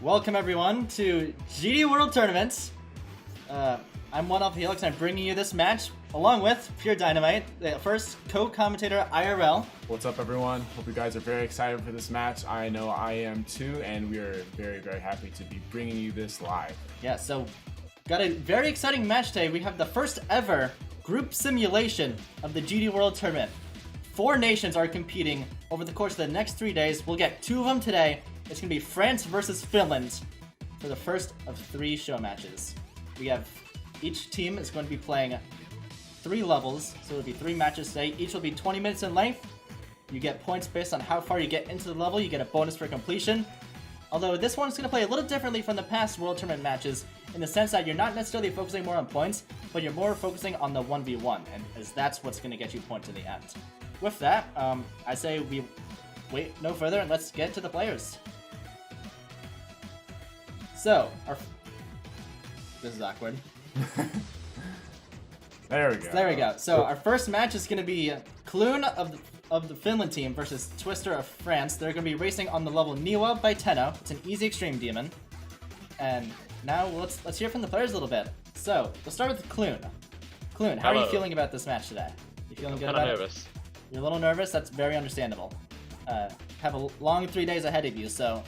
Welcome everyone to GD World Tournament. I'm One Off Helix and I'm bringing you this match along with Pure Dynamite, the first co-commentator IRL. What's up everyone? Hope you guys are very excited for this match. I know I am too, and we are very, very happy to be bringing you this live. Yeah, so got a very exciting match today. We have the first ever group simulation of the GD World Tournament. 4 nations are competing over the course of the next 3 days. We'll get 2 of them today. It's going to be France versus Finland for the first of 3 show matches. We have each team is going to be playing 3 levels, so it'll be 3 matches today. Each will be 20 minutes in length. You get points based on how far you get into the level. You get a bonus for completion. Although this one's going to play a little differently from the past World Tournament matches in the sense that you're not necessarily focusing more on points, but you're more focusing on the 1v1, and as that's what's going to get you points in the end. With that, I say we wait no further and let's get to the players. So, this is awkward. There we go. There we go. So our first match is going to be Kloone of the Finland team versus Twister of France. They're going to be racing on the level Niwa by Tenno. It's an easy extreme demon. And now let's hear from the players a little bit. So we'll start with Kloone. Kloone, how are you feeling about this match today? You feeling good about it? I'm nervous. You're a little nervous. That's very understandable. Have a long 3 days ahead of you, so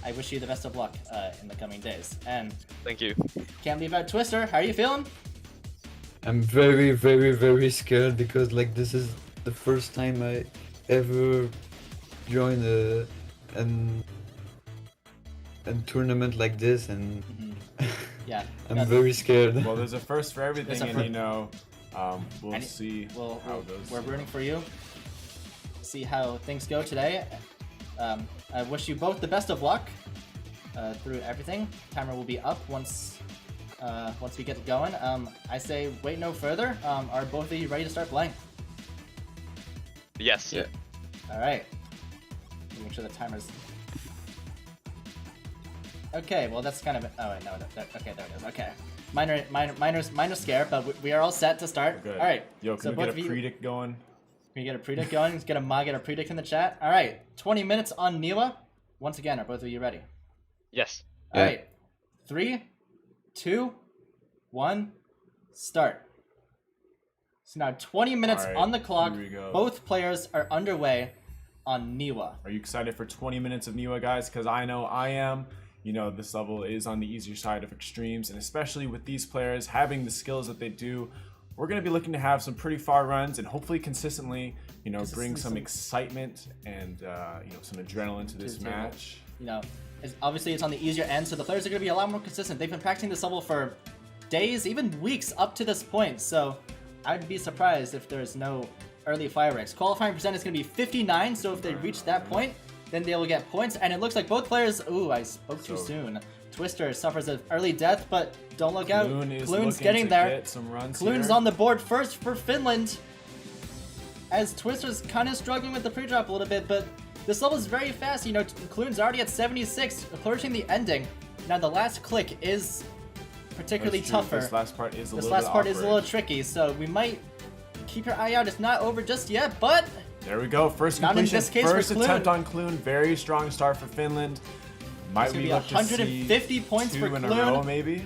I wish you the best of luck in the coming days. And thank you. Can't leave out Twister. How are you feeling? I'm very, very, very scared because like this is the first time I ever joined a tournament like this, and yeah, I'm very scared. Well, there's a first for everything, and you know, we'll see how it goes. We're rooting for you. See how things go today. I wish you both the best of luck through everything. Timer will be up once we get going. I say wait no further. Are both of you ready to start playing? Yes. Yeah. All right. Make sure the timer's. Okay. Well, that's kind of. Oh wait, no. Okay, there it is. Okay. Minor scare, but we are all set to start. Good. All right. Yo, can we get a predict going? Can you get a predict going? Let's get a predict in the chat. All right, 20 minutes on Niwa. Once again, are both of you ready? Yes. All right, 3, 2, 1, start. So now 20 minutes All right, on the clock. here we go. Both players are underway on niwa. Are you excited for 20 minutes of niwa, guys? Because I know I am. You know, this level is on the easier side of extremes, and especially with these players having the skills that they do, we're going to be looking to have some pretty far runs and hopefully consistently, you know, bring some excitement and, you know, some adrenaline to this match. You know, obviously it's on the easier end, so the players are going to be a lot more consistent. They've been practicing this level for days, even weeks up to this point, so I'd be surprised if there's no early fireworks. Qualifying percent is going to be 59, so if they reach that point, then they will get points, and it looks like both players... Ooh, I spoke too soon. Twister suffers an early death, but don't look out. Kloone's getting there. Kloone's on the board first for Finland, as Twister's kind of struggling with the pre-drop a little bit, but this level is very fast. You know, Kloone's already at 76, approaching the ending. Now, the last click is particularly tougher. This last part is a little tricky, so we might keep your eye out. It's not over just yet, but... There we go. First completion, first attempt on Kloone. Very strong start for Finland. Might we look to 150 points for Kloone in a Kloone. row, maybe?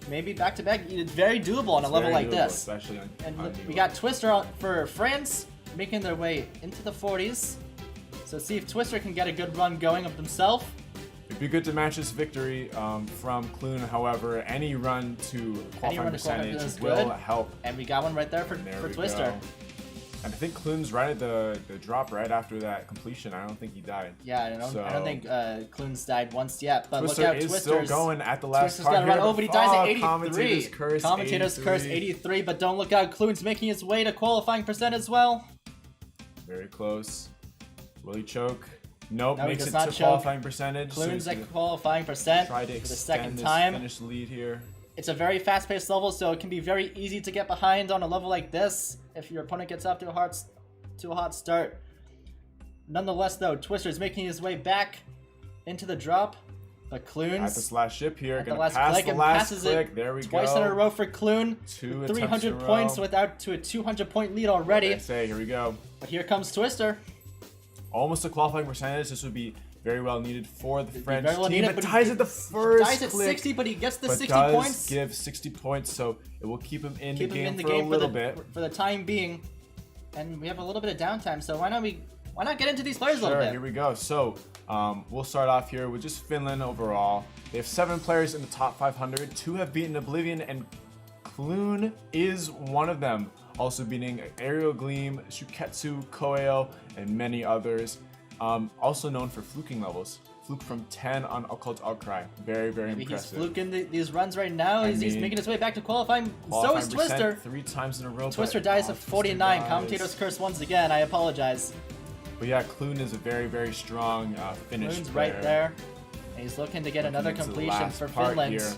Maybe back to back. It's very doable on a level like this. Especially on we got Twister out for France, making their way into the 40s. So see if Twister can get a good run going of himself. It'd be good to match this victory from Kloone. However, any run to qualifying percentage will help. And we got one right there for Twister. And I think Kloone's right at the drop right after that completion. I don't think he died. Yeah, I don't think Kloone's died once yet. But Twister look out, is still going at the last part. Twister's got to run over. He dies at 83. Commentator's curse 83. But don't look out. Kloone's making his way to qualifying percent as well. Very close. Will he choke? Nope. No, makes it to qualifying percentage. Kloone's at qualifying percent for the second time. Finish the lead here. It's a very fast-paced level, so it can be very easy to get behind on a level like this if your opponent gets off to a hot start. Nonetheless, though, Twister's making his way back into the drop, but Kloone's at this last ship here, gonna pass the last click. There we go. Twice in a row for Kloone. 300 points without to a 200-point lead already. Here we go. But here comes Twister. Almost a qualifying percentage. This would be very well needed for the French team. It ties at the first click. Ties at 60, but he gets the 60 points. Give 60 points, so it will keep him in the game for a little bit. For the time being. And we have a little bit of downtime, so why not get into these players a little bit? Here we go. So we'll start off here with just Finland overall. They have 7 players in the top 500. 2 have beaten Oblivion, and Kloone is one of them. Also beating Aerial Gleam, Shuketsu, Koeo, and many others. Also known for fluking levels. Fluke from 10 on Occult Outcry. Very, very impressive. He's fluking these runs right now. He's making his way back to qualifying. So is Twister. 3 times in a row. Twister dies at 49. Commentator's curse once again. I apologize. But yeah, Kloone is a very, very strong finished Kloone's player. right there. And he's looking to get another completion for Finland. Here.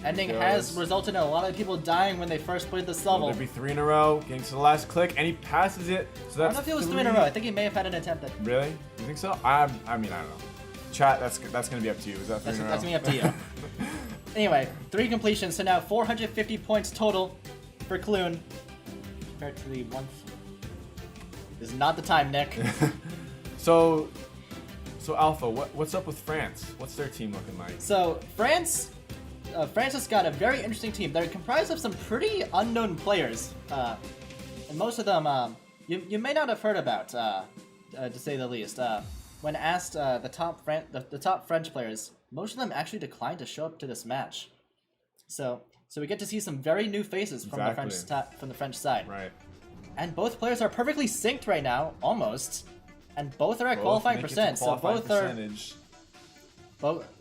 Ending has resulted in a lot of people dying when they first played this level. There'll be 3 in a row, getting to the last click, and he passes it. So that's I don't know if it was 3 in a row. I think he may have had an attempt at. Really? You think so? I mean, I don't know. Chat, that's gonna be up to you. Is that 3 in a row? That's gonna be up to you. Anyway, 3 completions, so now 450 points total for Kloone. Compared to the one. This is not the time, Nick. So Alpha, what's up with France? What's their team looking like? So France has got a very interesting team. They're comprised of some pretty unknown players, and most of them you may not have heard about, to say the least. When asked the top French players, most of them actually declined to show up to this match. So we get to see some very new faces from the French side. Right. And both players are perfectly synced right now, almost, and both are at qualifying percent. So both are.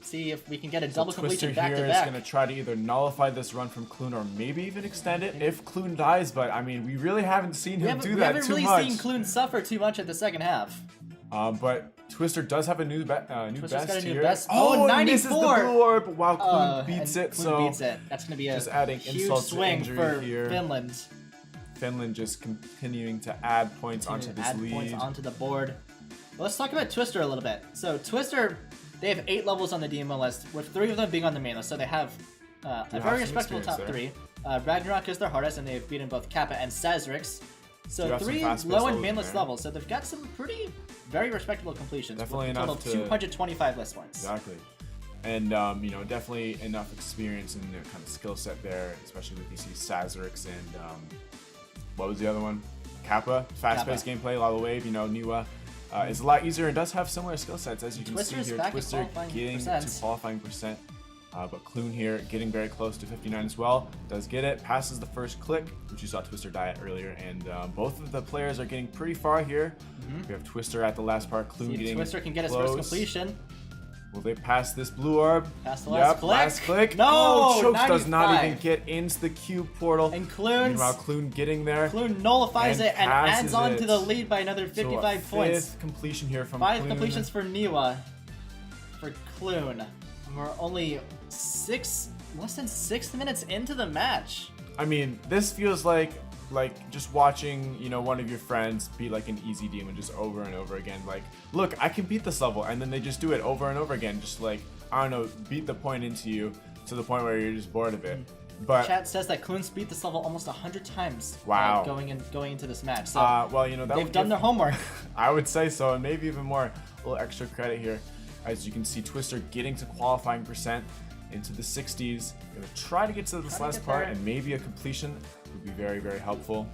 See if we can get a double completion back to back. Twister here is going to try to either nullify this run from Kloone or maybe even extend it if Kloone dies. But I mean, we really haven't seen him do that too much. We haven't really seen Kloone suffer too much at the second half. But Twister does have a new best got a new here. best. Oh, 94! Misses the blue orb while Kloone beats it. Kloone beats it. That's going to be a just adding huge swing for here. Finland. Finland just continuing to add points onto this lead. Points onto the board. Well, let's talk about Twister a little bit. So Twister, they have 8 levels on the DMO list, with 3 of them being on the main list. So they have a very respectable top 3. Ragnarok is their hardest, and they've beaten both Kappa and Sazrix. So 3 low and main list levels. So they've got some very respectable completions. Definitely with a total of 225 list points. Exactly. And you know, definitely enough experience and kind of skill set there, especially with these Sazerix and what was the other one? Kappa. Fast-paced gameplay, a lot of wave. You know, niwa is a lot easier and does have similar skill sets as you can see here. Twister getting to qualifying percent. But Kloone here getting very close to 59 as well. Does get it, passes the first click, which you saw Twister die at earlier. And both of the players are getting pretty far here. We have Twister at the last part, Kloone getting Twister can get close. his first completion. Will they pass this blue orb? Pass the last click. Last click. No, oh, Chokes 95. does not even get into the cube portal. And Kloone. Meanwhile, Kloone getting there. Kloone nullifies it and adds on to the lead by another 55 so points. Fifth completion here from 5 Kloone. completions for niwa. For Kloone. We're only less than 6 minutes into the match. I mean, this feels like just watching, you know, one of your friends beat like an easy demon just over and over again. Like, look, I can beat this level, and then they just do it over and over again, just like, I don't know, beat the point into you to the point where you're just bored of it. But chat says that Kloone's beat this level almost 100 times. Wow. Going into this match. So well, you know, they've done their homework. I would say so, and maybe even more. A little extra credit here, as you can see, Twister getting to qualifying percent into the 60s. Gonna try to get to this last part, and maybe a completion would be very, very helpful.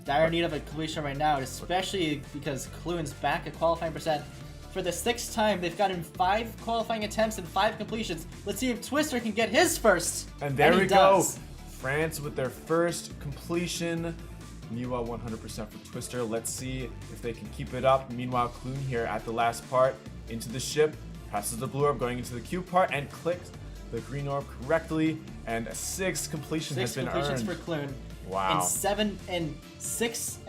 Dire need of a completion right now, especially because Kloone's back at qualifying percent. For the 6th time, they've gotten 5 qualifying attempts and 5 completions. Let's see if Twister can get his first. And there we go. France with their first completion. niwa 100% for Twister. Let's see if they can keep it up. Meanwhile, Kloone here at the last part into the ship, passes the blue orb going into the cube part and clicks the green orb correctly, and a 6th completion has been earned. 6 completions for Kloone. Wow. In 6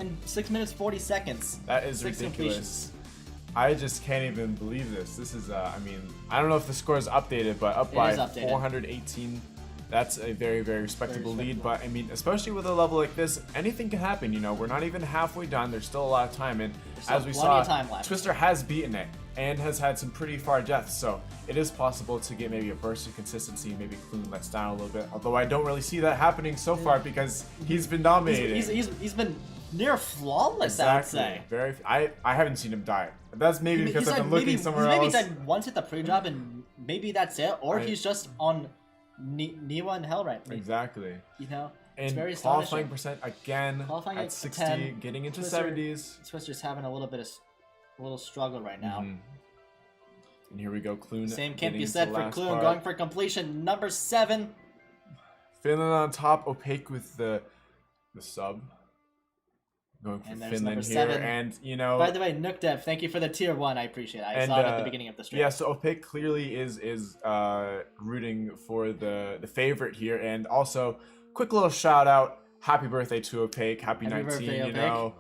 minutes 40 seconds. That is ridiculous. I just can't even believe this. This is, I mean, I don't know if the score is updated, but up by 418. That's a very, very respectable lead. But I mean, especially with a level like this, anything can happen. You know, we're not even halfway done. There's still a lot of time, and as we saw, Twister has beaten it and has had some pretty far deaths. So it is possible to get maybe a burst of consistency. Maybe Kloone lets down a little bit. Although I don't really see that happening so far because he's been dominating. He's been near flawless. Exactly. I would say. Very. I haven't seen him die. That's maybe because I've been looking somewhere else. Maybe died once at the pre-job and maybe that's it, or he's just on niwa and hell right. Exactly. You know, it's very qualifying percent again at 60, 10, getting into 70s. Twister's having a little struggle right now. And here we go, Kloone. Same can't be said for Kloone, going for completion number 7. Finland on top, Opaque with the sub. Going for Finland here, 7. And you know. By the way, Nookdev, thank you for the tier 1. I appreciate it. I saw it at the beginning of the stream. Yeah, so Opaque clearly is rooting for the favorite here, and also quick little shout out, happy birthday to Opaque, happy 19. Birthday, you Opaque. know,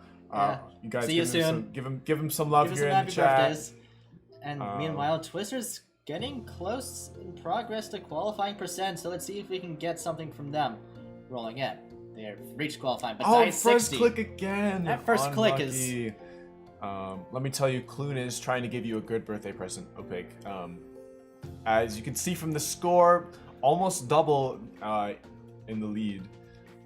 you guys see you soon. Give him some love here in the chat. Birthdays. And meanwhile, Twister's getting close in progress to qualifying percent. So let's see if we can get something from them. Rolling in. They have reached qualifying, but first click again. That first Unlucky. click is. Let me tell you, Kloone is trying to give you a good birthday present, Opaque. As you can see from the score, almost double in the lead.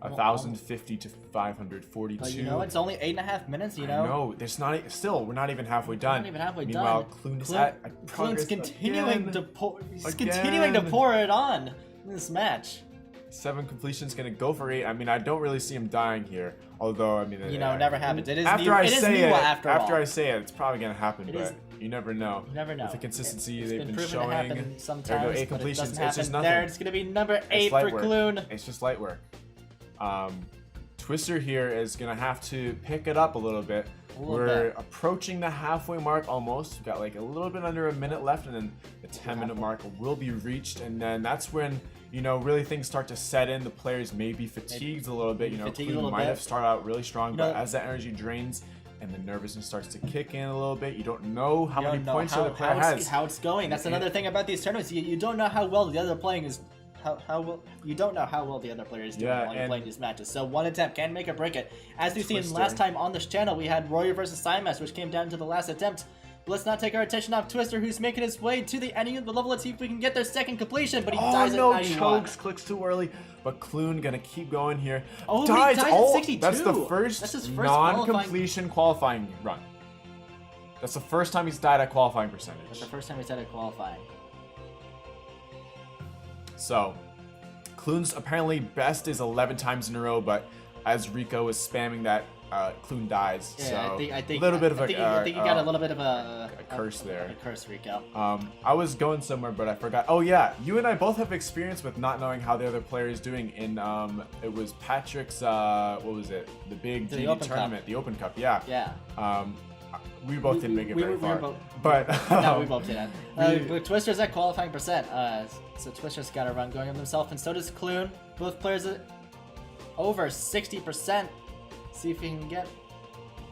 1,050 to 542. But you know, it's only 8.5 minutes. You know. No, there's not. Still, we're not even halfway done. Not even halfway Meanwhile, done. Kloone is at Kloone's continuing to pour. He's continuing to pour it on in this match. 7 completions, gonna go for 8. I mean, I don't really see him dying here. Although, I mean, you know, it never happens. It is after niwa, I say it. After I say it, it's probably gonna happen. It but is, you never know. You never know. With the consistency it's they've been proven showing. To happen sometimes, there go 8 but completions. It it's just nothing. There, it's gonna be number 8 for Kloone. It's just light work. Twister here is gonna have to pick it up a little bit. We're approaching the halfway mark almost. We've got like a little bit under a minute left, and then the 10-minute mark will be reached, and then that's when, you know, really things start to set in. The players may be fatigued a little bit. You know, Kloone might have started out really strong, but as that energy drains and the nervousness starts to kick in a little bit, you don't know how many points the other player has. How it's going. That's another thing about these tournaments. You don't know how well the other playing is. You don't know how well the other player is doing while you're playing these matches. So one attempt can make or break it. As we've seen last time on this channel, we had Royer versus Simas, which came down to the last attempt. But let's not take our attention off Twister, who's making his way to the ending of the level. Let's see if we can get their second completion. But he dies at 91. Chokes, clicks too early. But Kloone gonna keep going here. Oh, dies at 62. That's the first non-completion qualifying run. That's the first time he's died at qualifying percentage. That's the first time he's died at qualifying. So, Kloone's apparently best is 11 times in a row, but as Rico is spamming that, Kloone dies. Yeah, so I think a little bit of I think you got a little bit of a curse there. A curse, Rico. I was going somewhere, but I forgot. Oh yeah, you and I both have experience with not knowing how the other player is doing. In it was Patrick's what was it? The big GD tournament, the Open Cup. Yeah. Yeah. We both didn't make it very far. Both, but no, we both didn't. But Twister's at qualifying percent. So Twister's got a run going on himself, and so does Kloone. Both players at over 60%. See if he can get.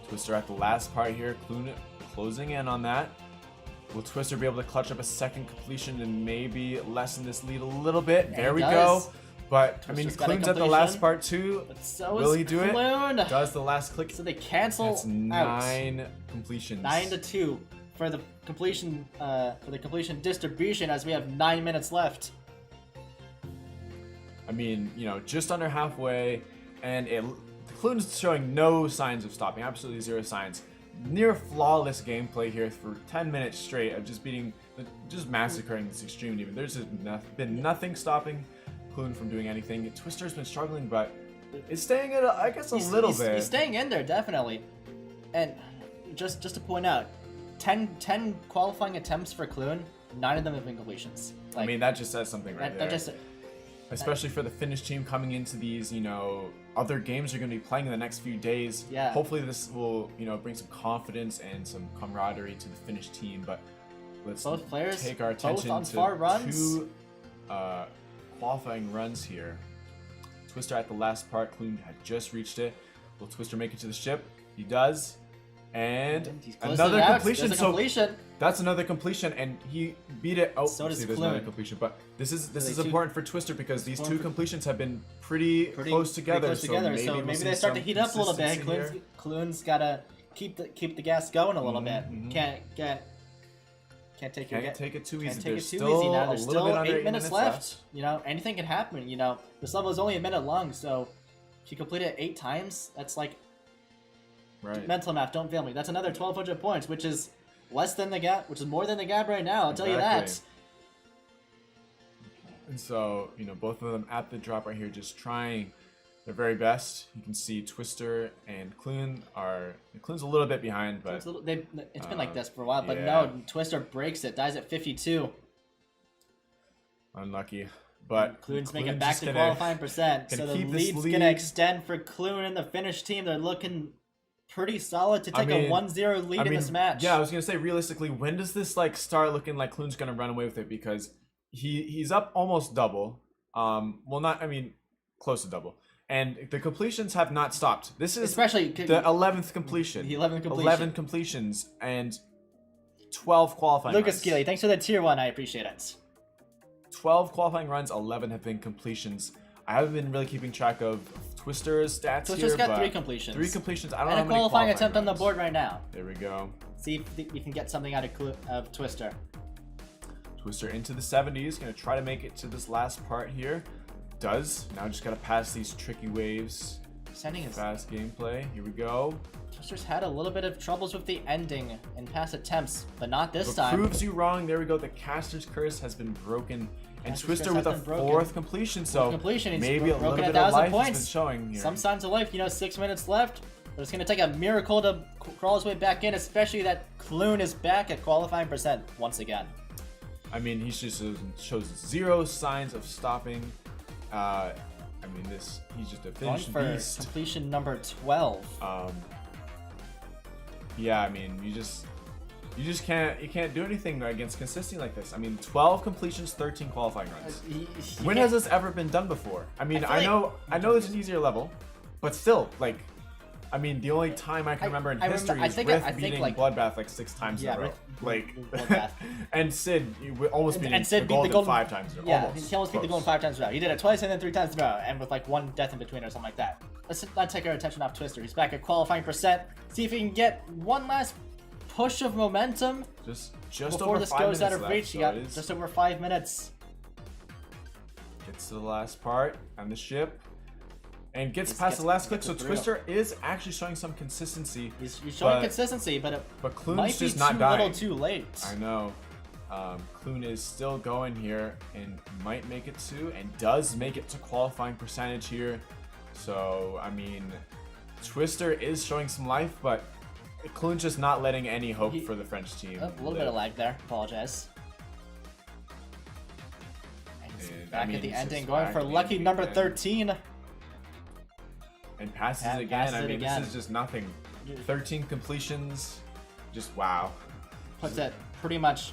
Twister at the last part here. Kloone closing in on that. Will Twister be able to clutch up a second completion and maybe lessen this lead a little bit? Yeah, there we go. But Twister's I mean, Kloone's at the last part too. But so will is he do Kloone. it? Does the last click? So they cancel That's 9 completions. 9-2 for the completion distribution, as we have 9 minutes left. I mean, just under halfway, and Kloone's showing no signs of stopping, absolutely zero signs. Near flawless gameplay here for 10 minutes straight of just massacring this extreme demon. There's just been nothing stopping Kloone from doing anything. Twister's been struggling, but is staying at I guess a little bit. He's staying in there, definitely. And just to point out, 10 qualifying attempts for Kloone, 9 of them have been completions. I mean, that just says something right there. That Especially for the Finnish team coming into these, other games you're going to be playing in the next few days. Yeah. Hopefully this will, bring some confidence and some camaraderie to the Finnish team. But let's take our attention to 2 qualifying runs here. Twister at the last part. Kloone had just reached it. Will Twister make it to the ship? He does. And another completion. So that's another completion, and he beat it. Oh, so does there's Kloone. another completion, but this is important for Twister because these 2 completions have been pretty close together. So maybe they start to heat up a little bit. Kloone's gotta keep the gas going a little bit. Can't take it too easy. There's still 8 minutes left. Anything can happen. This level is only a minute long, so if you complete it 8 times, that's like. Right. Mental math, don't fail me. That's another 1,200 points, which is less than the gap, which is more than the gap right now. I'll tell you that. And so, both of them at the drop right here, just trying their very best. You can see Twister and Kloone Kloone's a little bit behind, but it's been like this for a while. But no, Twister breaks it, dies at 52. Unlucky. But Kloone's making back to qualifying percent, so the lead's gonna extend for Kloone and the Finnish team. They're looking pretty solid to take a 1-0 lead in this match. Yeah, I was gonna say, realistically, when does this start looking like Kloone's gonna run away with it? Because he's up almost double. Close to double. And the completions have not stopped. This is especially the 11th completion. The 11th completion. 11 completions and 12 qualifying Lucas runs. Gilly, thanks for the tier 1. I appreciate it. 12 qualifying runs, 11 have been completions. I haven't been really keeping track of Twister's stats here. Twister's got 3 completions. 3 completions. I don't know how many qualifying attempt runs. On the board right now. There we go. See if we can get something out of Twister. Twister into the 70s. Going to try to make it to this last part here. Does. Now just got to pass these tricky waves. Sending his fast gameplay. Here we go. Twister's had a little bit of troubles with the ending in past attempts, but not this time. Proves you wrong. There we go. The caster's curse has been broken. And Twister with a 4th completion, so maybe a little bit of life has been showing here. Some signs of life, 6 minutes left. But it's going to take a miracle to crawl his way back in, especially that Kloone is back at qualifying percent once again. I mean, he just shows 0 signs of stopping. He's just a finished beast. Completion number 12. Yeah, I mean, you just can't do anything against consistency like this. I mean, 12 completions, 13 qualifying runs. When has this ever been done before? I mean, I know it's an easier level, but still, the only time I can remember in history is Riff beating Bloodbath 6 times in a row. And Sid almost beating the Golden 5 times in a row. Yeah, he almost beat the Golden 5 times in a row. He did it twice and then 3 times in a row, and with 1 death in between or something like that. Let's not take our attention off Twister. He's back at qualifying percent. See if he can get one last push of momentum just before this goes out of reach. You got just over 5 minutes. Gets to the last part on the ship and gets past the last click. So Twister is actually showing some consistency. He's showing consistency, but Kloone's might be just not too dying. little too late. I know. Kloone is still going here and might make it to, and does make it to qualifying percentage here. So, I mean, Twister is showing some life, but Kloone's just not letting any hope for the French team. A little bit of lag there. Apologize. And back at the ending, going for lucky number 13. And passes it again. I mean, this is just nothing. 13 completions. Just wow. Puts it pretty much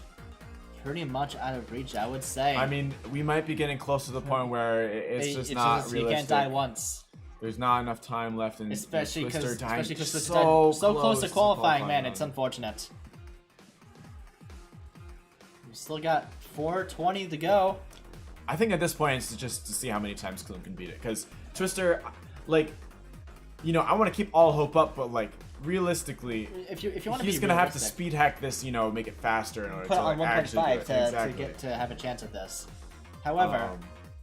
out of reach, I would say. I mean, we might be getting close to the point where it's just not realistic. You can't die once. There's not enough time left, and especially because it's so close to qualifying, man. It's unfortunate. We still got 420 to go. I think at this point it's just to see how many times Kloone can beat it, because Twister, like, you know, I want to keep all hope up, but like realistically, if you want to, he's gonna have to speed hack this, you know, make it faster in order to like, actually do it. to get to have a chance at this. However,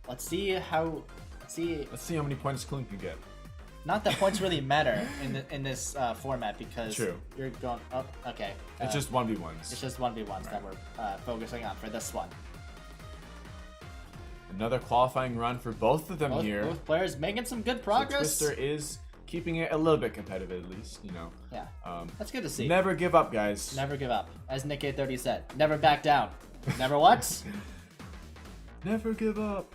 let's see how many points Kloone can get. Not that points really matter in this format, because you're going up. Okay, it's just 1v1s. It's just 1v1s that we're focusing on for this one. Another qualifying run for both of them here. Both players making some good progress. So Twister is keeping it a little bit competitive, at least, you know. Yeah. That's good to see. Never give up, guys. Never give up. As Nick A30 said, never back down. Never what? Never give up.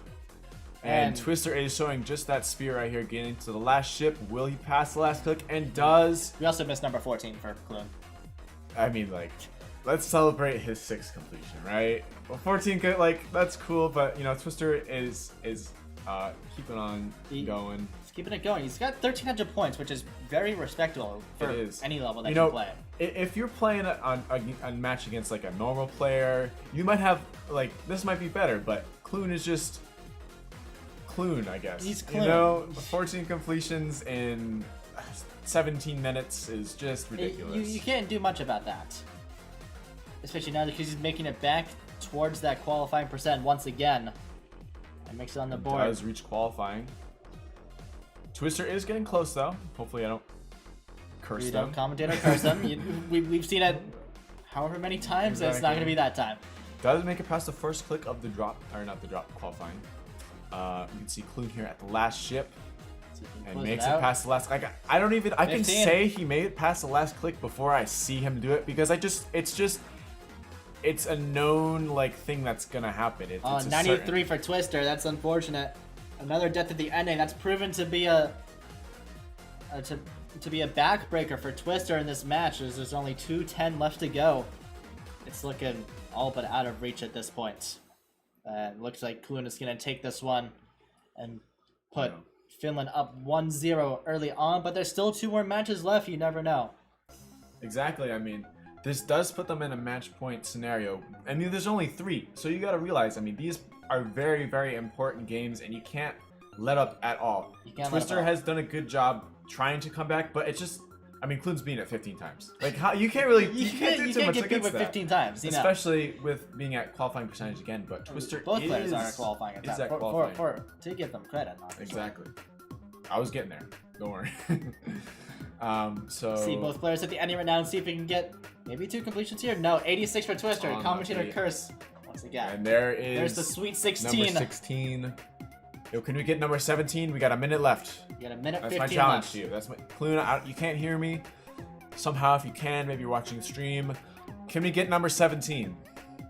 And Twister is showing just that spear right here, getting to the last ship. Will he pass the last click? And does. We also missed number 14 for Kloone. I mean, like, let's celebrate his 6th completion, right? Well, 14, like, that's cool, but, you know, Twister is keeping on going. He's keeping it going. He's got 1,300 points, which is very respectable for any level that you play. If you're playing a match against, like, a normal player, you might have, like, this might be better, but Kloone is just Kloone, I guess. He's Kloone. You know, 14 completions in 17 minutes is just ridiculous. You can't do much about that. Especially now because he's making it back towards that qualifying percent once again. And makes it on the board. Does reach qualifying. Twister is getting close, though. Hopefully I don't curse them. Don't commentator curse them. We've seen it however many times, and it's not going to be that time. Does make it past the first click of the drop, or not the drop, qualifying. You can see Kloone here at the last ship. And makes it past the last. Like, I don't even. I can say he made it past the last click before I see him do it, because it's a known like thing that's gonna happen. It's 93 for Twister. That's unfortunate. Another death at the ending. That's proven to be a backbreaker for Twister in this match. There's only 2:10 left to go. It's looking all but out of reach at this point. Looks like Kloone is gonna take this one and put Finland up 1-0 early on, but there's still 2 more matches left. You never know. Exactly. I mean, this does put them in a match point scenario. I mean, there's only 3, so you got to realize. I mean, these are very, very important games, and you can't let up at all. Twister has done a good job trying to come back, but it's just. I mean, Kloone's beaten it 15 times. Like, how you can't really you can't do too much get beat with 15 times, especially with being at qualifying percentage again. But Twister both players are qualifying at that to give them credit. Exactly. I was getting there. Don't worry. So see both players at the ending right now and see if we can get maybe 2 completions here. No, 86 for Twister. Commentator curse once again. And there's the sweet 16. Number 16. Yo, can we get number 17? We got a minute left. You got a minute 15 That's my challenge to you. That's my Kloone. You can't hear me. Somehow, if you can, maybe you're watching the stream. Can we get number 17?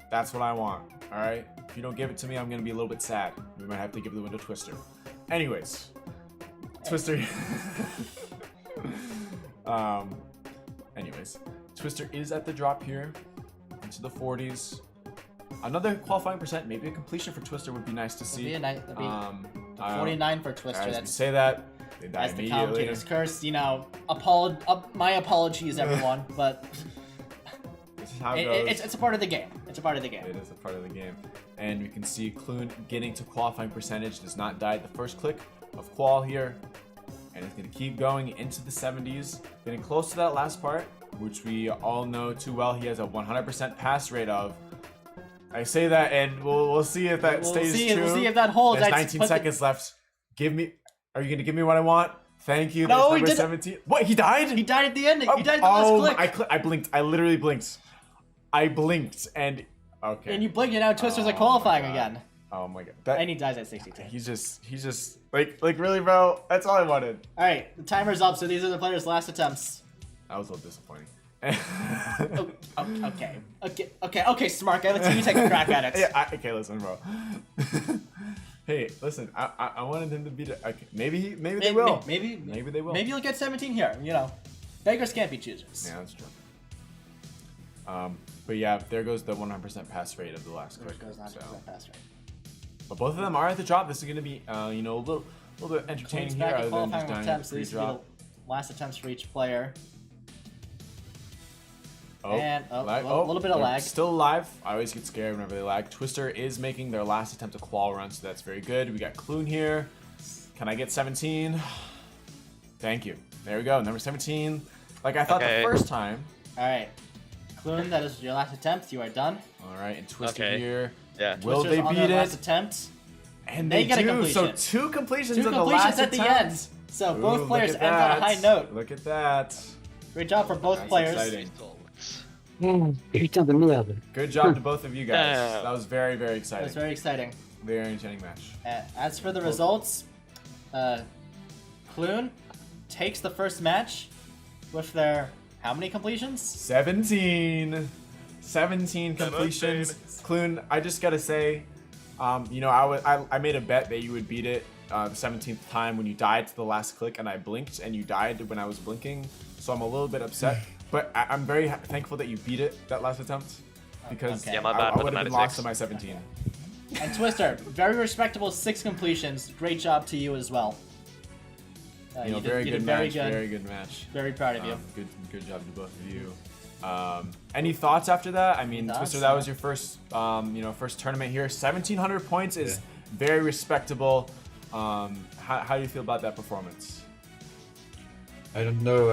That's what I want. All right. If you don't give it to me, I'm gonna be a little bit sad. We might have to give the win to Twister. Anyways, Twister. Anyways, Twister is at the drop here into the 40s. Another qualifying percent, maybe a completion for Twister would be nice to see. 49 for Twister. That's say that. They die immediately. The commentator's curse, you know. My apologies, everyone, but this is how it goes. It's a part of the game. It's a part of the game. It is a part of the game, and we can see Kloone getting to qualifying percentage. Does not die at the first click of qual here, and it's going to keep going into the 70s, getting close to that last part, which we all know too well. He has a 100% pass rate of. I say that, and we'll see if that stays true. We'll see if that holds. There's 19 seconds left. Give me. Are you gonna give me what I want? Thank you. No, number 17. What? He died? He died at the ending. He died at the last click. I blinked. I literally blinked. I blinked, and Okay. And you blink, and now Twister's Oh at my qualifying God. again. Oh my god. That, And he dies at 62. he's just like really, bro. That's all I wanted. Alright, the timer's up, so these are the players' last attempts. That was a little disappointing. Okay, Smart guy, let's see you take a crack at it. Yeah, okay, listen, bro. Hey, listen, I wanted him to beat it. Okay, maybe they will. Maybe they will. Maybe you'll get 17 here, you know. Beggars can't be choosers. Yeah, that's true. But yeah, there goes the 100% pass rate of the last There click. goes 100% So. pass rate. But both of them are at the drop. This is gonna be, you know, a little bit entertaining Kloone's here, back at other than qualifying just dying at attempts, the so these will be drop. the last attempts for each player. Oh, And, lag. a little bit of they're lag. Still alive. I always get scared whenever they lag. Twister is making their last attempt at qual run, so that's very good. We got Kloone here. Can I get 17? Thank you. There we go. Number 17. Like I thought the first time. Alright. Kloone, that is your last attempt. You are done. All right, and Twister Okay. here. Yeah. Will Twister's they on beat their last it? attempt. And They they get a do. completion. So 2 completions Two of the completions last at the attempt. end. So Ooh, both look players at end on a that. high note. Look at that. Great job for both That's players. exciting. Putain de merde. Good job to both of you guys. Damn. That was very, very That exciting. was very exciting. Very entertaining match. As for the results, Kloone takes the first match with their how many completions? 17 completions. Kloone, I just gotta say, you know, I made a bet that you would beat it the 17th time when you died to the last click, and I blinked and you died when I was blinking, so I'm a little bit upset. But I'm very thankful that you beat it that last attempt, because Okay. Yeah, my bad I for would the have been 96. lost to my 17. And Twister, very respectable 6 completions. Great job to you as well. You know, you did- very you good did very match. good. Very good match. Very proud of you. Good job to both of you. Any thoughts after that? I mean, Thoughts? Twister, that was your first, you know, first tournament here. 1,700 points is very respectable. How do you feel about that performance? I don't know.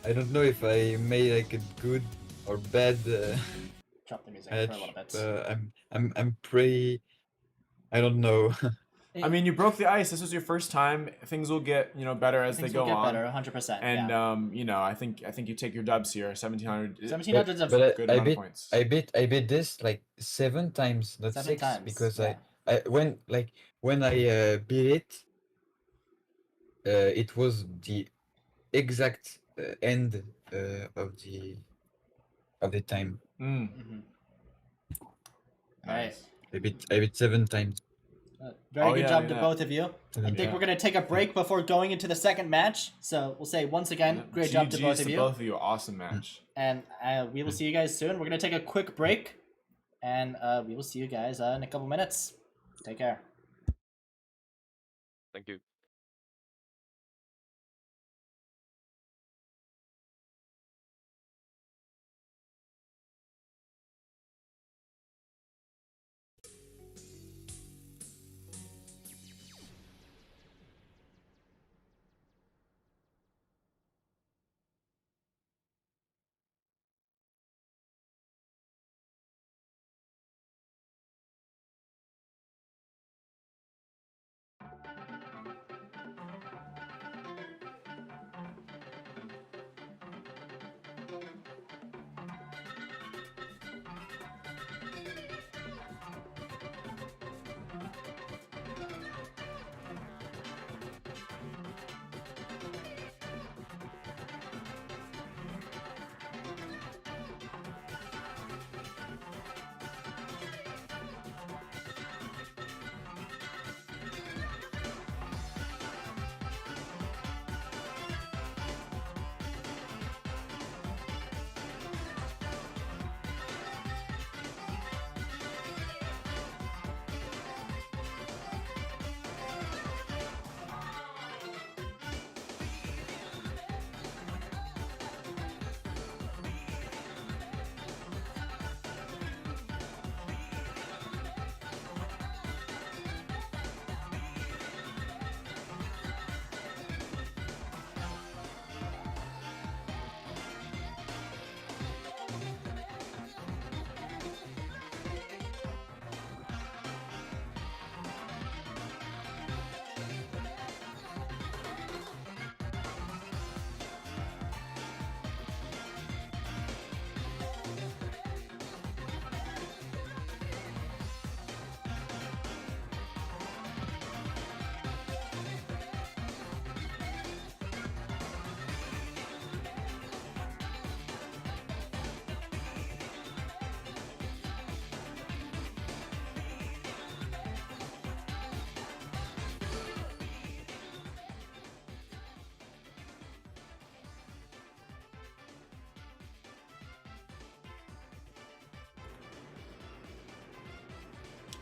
I don't know if I made like a good or bad Drop the music match. for a little bit. I'm pretty. I don't know. I mean, you broke the ice. This was your first time. Things will get, you know, better as Things they go will get on. better, 100%. And yeah. you know, I think you take your dubs here. 1,700. 1700 is a But good I amount of beat points. I beat this like 7 times, not 7 6, times, because yeah. I when I beat it, it was the exact end of the time. Mm. Alright. I beat 7 times. Very Oh, good yeah, job yeah. to both of you. I think Yeah. we're going to take a break before going into the second match. So we'll say once again, great job to GGs both of you. Both of you, awesome match. And we will see you guys soon. We're going to take a quick break. And we will see you guys in a couple minutes. Take care. Thank you.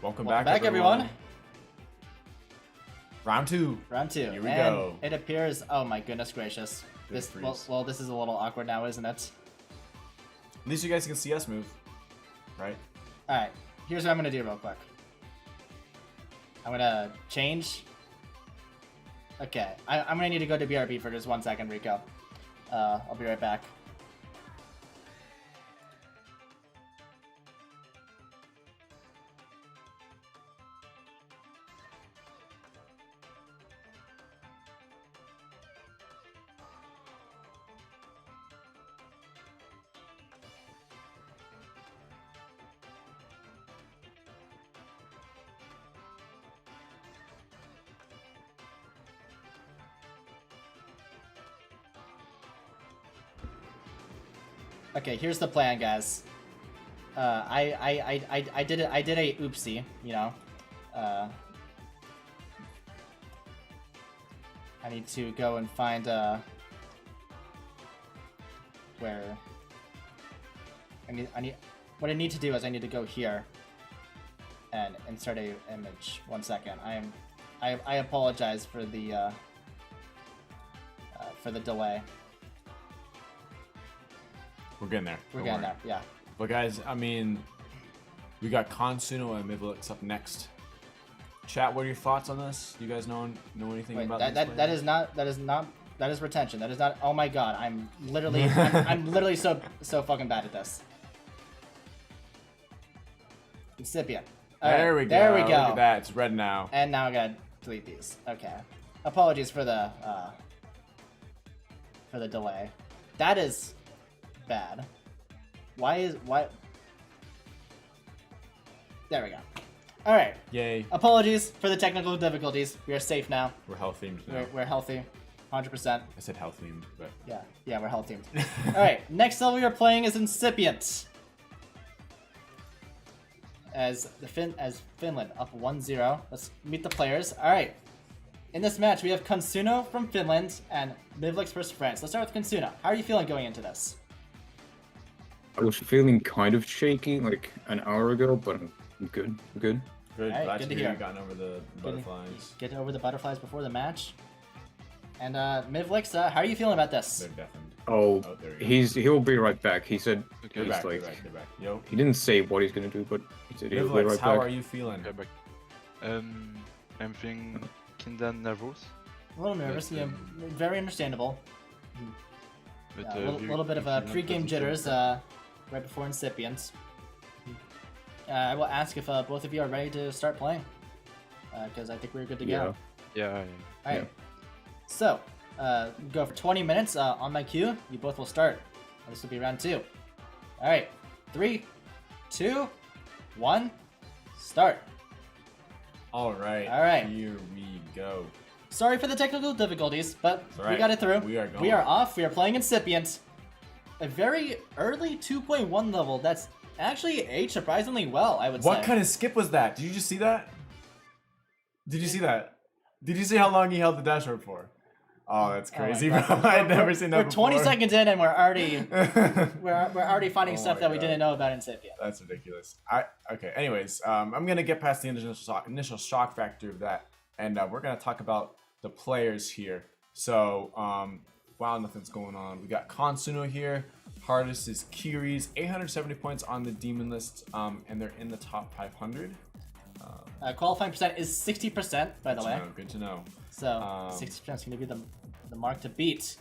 Welcome Welcome back, back, everyone. Round 2. Round 2. Here we and go. It appears. Oh my goodness gracious. Good This freeze. well, this is a little awkward now, isn't it? At least you guys can see us move, right? All right. Here's what I'm gonna do real quick. I'm gonna change. Okay. I'm gonna need to go to BRB for just 1 second, Rico. I'll be right back. Okay, here's the plan, guys. I did it. I did a oopsie, you know. I need to go and find where what I need to do is I need to go here and insert a image. 1 second. I apologize for the delay. We're getting there. We're Don't getting worry. there, yeah. But guys, I mean, we got Konsuno and Mivilix up next. Chat, what are your thoughts on this? You guys know anything Wait, about that these that is retention. That is not. Oh my god, I'm literally so fucking bad at this. Incipient. There we go. There we go. Look at that. It's red now. And now I gotta delete these. Okay. Apologies for the delay. That is bad. Why? There we go. All right. Yay. Apologies for the technical difficulties. We are safe now. We're health themed now. We're healthy, 100%. I said health themed, but Yeah, we're health teamed. All right, next level we are playing is Incipient. As Finland up 1-0. Let's meet the players. All right. In this match, we have Konsuno from Finland and Mivilix versus France. Let's start with Konsuno. How are you feeling going into this? I was feeling kind of shaky like an hour ago, but I'm good. I'm good. good. Alright, Glad good to to hear hear. you gotten over the butterflies. Get over the butterflies before the match. And Mivilix, how are you feeling about this? They're deafened. Oh, there we go. he'll be right back. He said They're he's back, like they're back. Yo. he didn't say what he's gonna do, but he said he'll be Mivilix, right how back. are you feeling? Yeah, back. I'm feeling kinda nervous, A little nervous, But, yeah, very understandable. but A little bit of pre-game jitters right before Incipient. I will ask if both of you are ready to start playing, because I think we're good to Yeah. go. Yeah, All right. So, go for 20 minutes on my cue. You both will start. This will be round 2. All right. 3, 2, 1, start. All right. All right. Here we go. Sorry for the technical difficulties, but It's all we right. got it through. We are going. We are off. We are playing Incipient. A very early 2.1 level that's actually aged surprisingly well, I would say. What kind of skip was that? Did you just see that? Did you see that? Did you see how long he held the dashboard for? Oh, that's Oh my crazy, bro. God. I'd never seen that We're before. 20 seconds in and we're already finding Oh stuff my that we God. didn't know about Incipient. That's ridiculous. Okay. Anyways, I'm gonna get past the initial shock factor of that, and we're gonna talk about the players here. So, wow, nothing's going on. We got Konsuno here. Hardest is Kiri's, 870 points on the demon list, and they're in the top 500. Qualifying percent is 60%, by the way. Good to know. So 60% is going to be the mark to beat.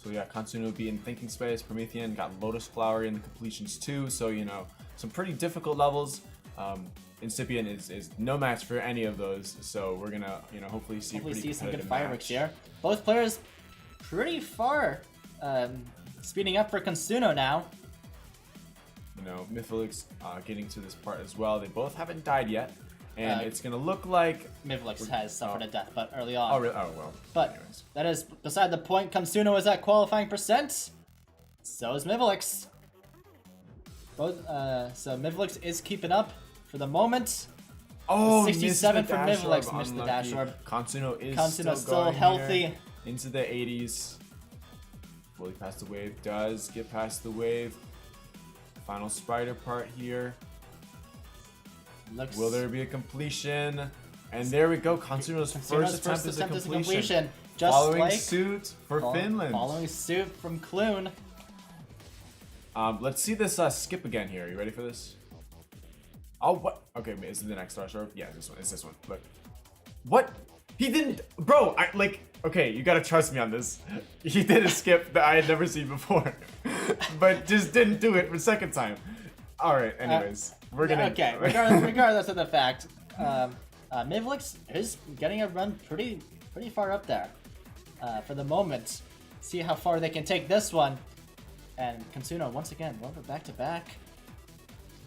So yeah, Konsuno beating Thinking Space, Promethean, got Lotus Flower in the completions too. So you know, some pretty difficult levels. Incipient is no match for any of those. So we're gonna hopefully see Hopefully a pretty see some good competitive fireworks match. here. Both players pretty far. Speeding up for Konsuno now. You know, Mivilix getting to this part as well. They both haven't died yet, and Uh, it's gonna look like. Mivilix has suffered a death, but early on. Oh, really? Oh well. But Anyways. that is beside the point. Konsuno is at qualifying percent. So is Mivilix. Both. So Mivilix is keeping up for the moment. Oh, 67 missed the for dash Mivilix, orb, missed the unlucky. dash orb. Konsuno is Konsuno still going healthy. here into the 80s. Fully past the wave. Does get past the wave. Final spider part here. Looks. Will there be a completion? And there we go. Konsuno's first attempt is a completion. Just following like suit for Finland. Following suit from Kloone. Let's see this skip again here. You ready for this? Oh, what? Okay, is it the next threshold? Yeah, this one. It's this one. But what? He didn't, bro. Okay, you gotta trust me on this. He did a skip that I had never seen before, but just didn't do it for second time. All right. Anyways, we're gonna. Okay. Regardless of the fact, Mivilix is getting a run pretty far up there. For the moment, see how far they can take this one. And Konsuno once again, over back to back.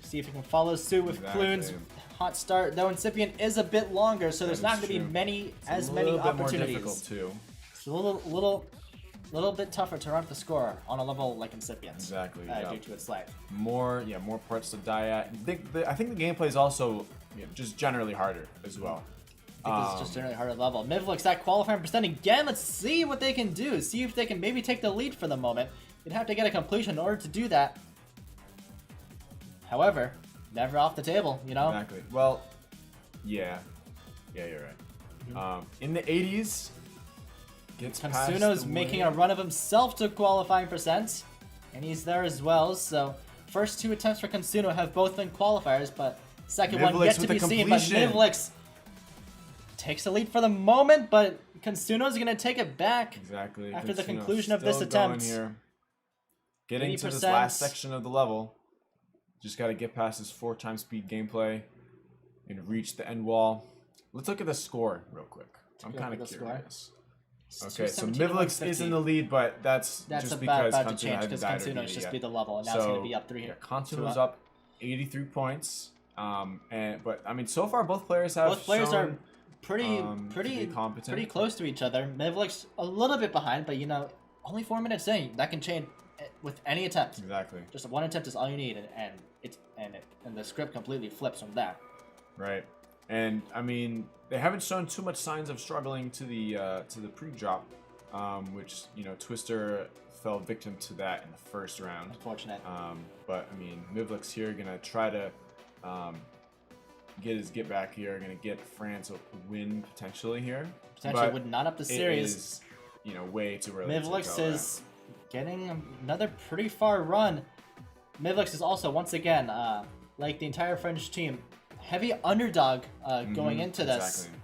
See if he can follow suit with Kloone's hot start. Though Incipient is a bit longer, so there's not going to be as many opportunities. Too. It's a little bit tougher to run up the score on a level like Incipient. Exactly. Due to its life. More parts to die at. I think the gameplay is also just generally harder as well. I think this is just generally harder level. Mivilix that qualifying percent again. Let's see what they can do. See if they can maybe take the lead for the moment. You'd have to get a completion in order to do that. However, never off the table, you know? Exactly. Well, yeah, you're right. In the 80s, gets past Konsuno's the making wave. a run of himself to qualifying percent, and he's there as well. So first two attempts for Konsuno have both been qualifiers, but second one Mivilix yet to with be the seen. But completion. Mivilix takes the lead for the moment, but Konsuno's gonna take it back. Exactly. After the Konsuno conclusion of this still going attempt. here. Getting to this 80%. last section of the level. Just got to get past this 4x speed gameplay and reach the end wall. Let's look at the score real quick. I'm kind of curious. Okay, so 217 to Mivilix is in the lead, but that's That's just about because to change Konsuno because hasn't died or Konsuno's beat it just yet. beat the level, and now it's gonna be up 3. Yeah, Konsuno's up 83 points. But I mean, so far both players have Both are shown, pretty competent. pretty close to each other. Mivilix a little bit behind, but you know, only 4 minutes in, that can change with any attempt. Exactly. Just one attempt is all you need, and the script completely flips from that. Right. And I mean, they haven't shown too much signs of struggling to the pre-drop, which Twister fell victim to that in the first round. Unfortunate. But I mean, Mivilix here gonna try to get his get back here. Gonna get France a win potentially here. Potentially But would not up the it series. is, way too early. Mivilix to go is getting another pretty far run. Mivilix is also once again, like the entire French team, heavy underdog going into this. Exactly.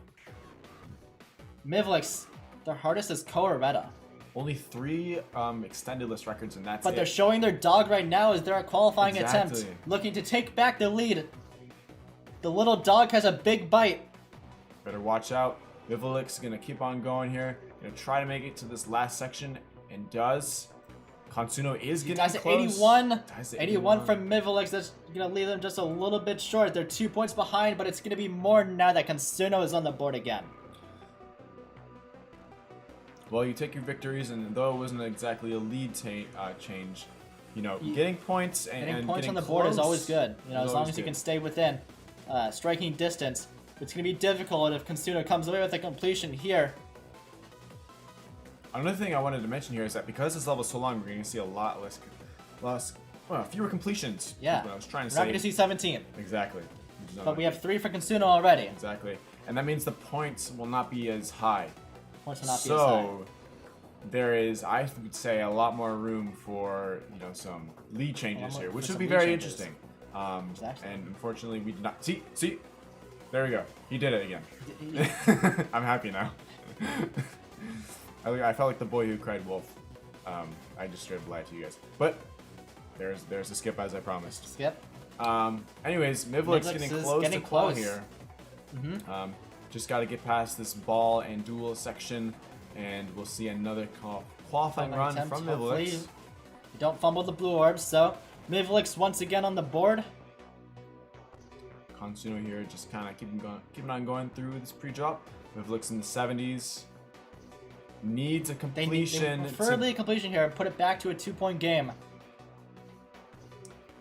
Mivilix, their hardest is Co-Commentator. Only 3 extended list records, and that's But it. they're showing their dog right now as they're at qualifying attempt, Exactly. looking to take back the lead. The little dog has a big bite. Better watch out. Mivilix is gonna keep on going here. Gonna try to make it to this last section, and does. Konsuno is getting Guys, close. 81. Guys, 81 from Mivilix. That's gonna leave them just a little bit short. They're 2 points behind, but it's gonna be more now that Konsuno is on the board again. Well, you take your victories, and though it wasn't exactly a lead change, getting points and Getting points getting on the board is close always good. is As long always as you good. can stay within striking distance. It's gonna be difficult if Konsuno comes away with a completion here. Another thing I wanted to mention here is that because this level is so long, we're going to see a lot fewer completions. Yeah, Is what I was trying to we're not say. gonna see 17, Exactly. but we have 3 for Konsuno already. Exactly. And that means the points will not be as high. Points will not be as high. So there is, I would say, a lot more room for some lead changes more- here, which for would some be lead very changes. interesting. Exactly. And unfortunately, we did not see. There we go. He did it again. I'm happy now. I felt like the boy who cried wolf. I just straight up lied to you guys. But there's the skip as I promised. Skip. Anyways, Mivilix Mivilix getting is close getting to qual close. here. Just got to get past this ball and duel section, and we'll see another qualifying run Attempt, from hopefully. Mivilix. You don't fumble the blue orbs, so Mivilix once again on the board. Konsuno here just kind of keeping on going through this pre-drop. Mivilix in the 70s. Needs a They completion. preferably a completion here. Put it back to a 2-point game.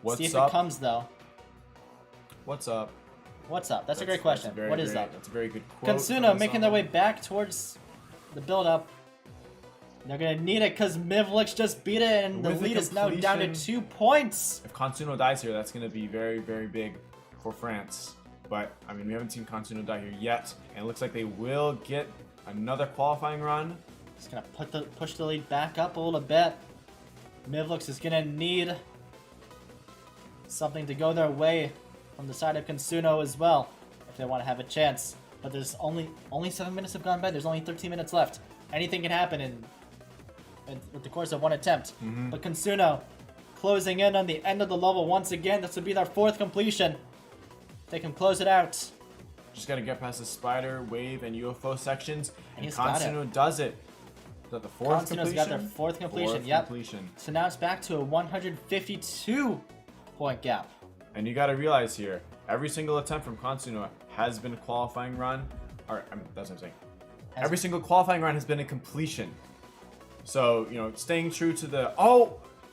What's See if up? it comes though. What's up? What's up? That's a great question. What is up? That's a very good quote. Konsuno from making their way someone. back towards the build-up. They're gonna need it because Mivilix just beat it, and the With the lead is now down to completion. 2 points. If Konsuno dies here, that's going to be very, very big for France. But, I mean, we haven't seen Konsuno die here yet. And it looks like they will get another qualifying run. Just gonna push the lead back up a little bit. Mivilix is gonna need something to go their way from the side of Konsuno as well, if they want to have a chance. But there's only 7 minutes have gone by. There's only 13 minutes left. Anything can happen in the course of one attempt. But Konsuno closing in on the end of the level once again. This would be their 4th completion. They can close it out. Just gotta get past the spider, wave, and UFO sections. And he's got Konsuno does it. Is that the 4th completion? Konsuno's got their 4th completion, yep. Completion. So now it's back to a 152 point gap. And you gotta realize here, every single attempt from Konsuno has been a qualifying run. Or, that's what I'm saying. Every single qualifying run has been a completion. So, you know, staying true to the,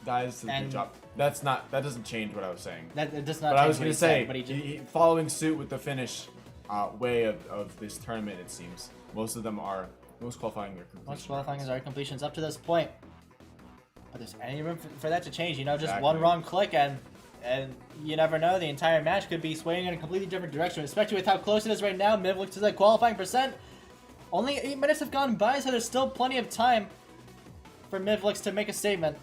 guys, good job. That doesn't change what I was saying. That does not But change I was what gonna he say, said, but he following suit with the finish way of this tournament, it seems. Most qualifying are completions. most qualifying is our completions up to this point. But there's any room for that to change, you know, just Exactly. one wrong click and you never know, the entire match could be swaying in a completely different direction, especially with how close it is right now. Mivilix to that qualifying percent. Only 8 minutes have gone by, so there's still plenty of time for Mivilix to make a statement.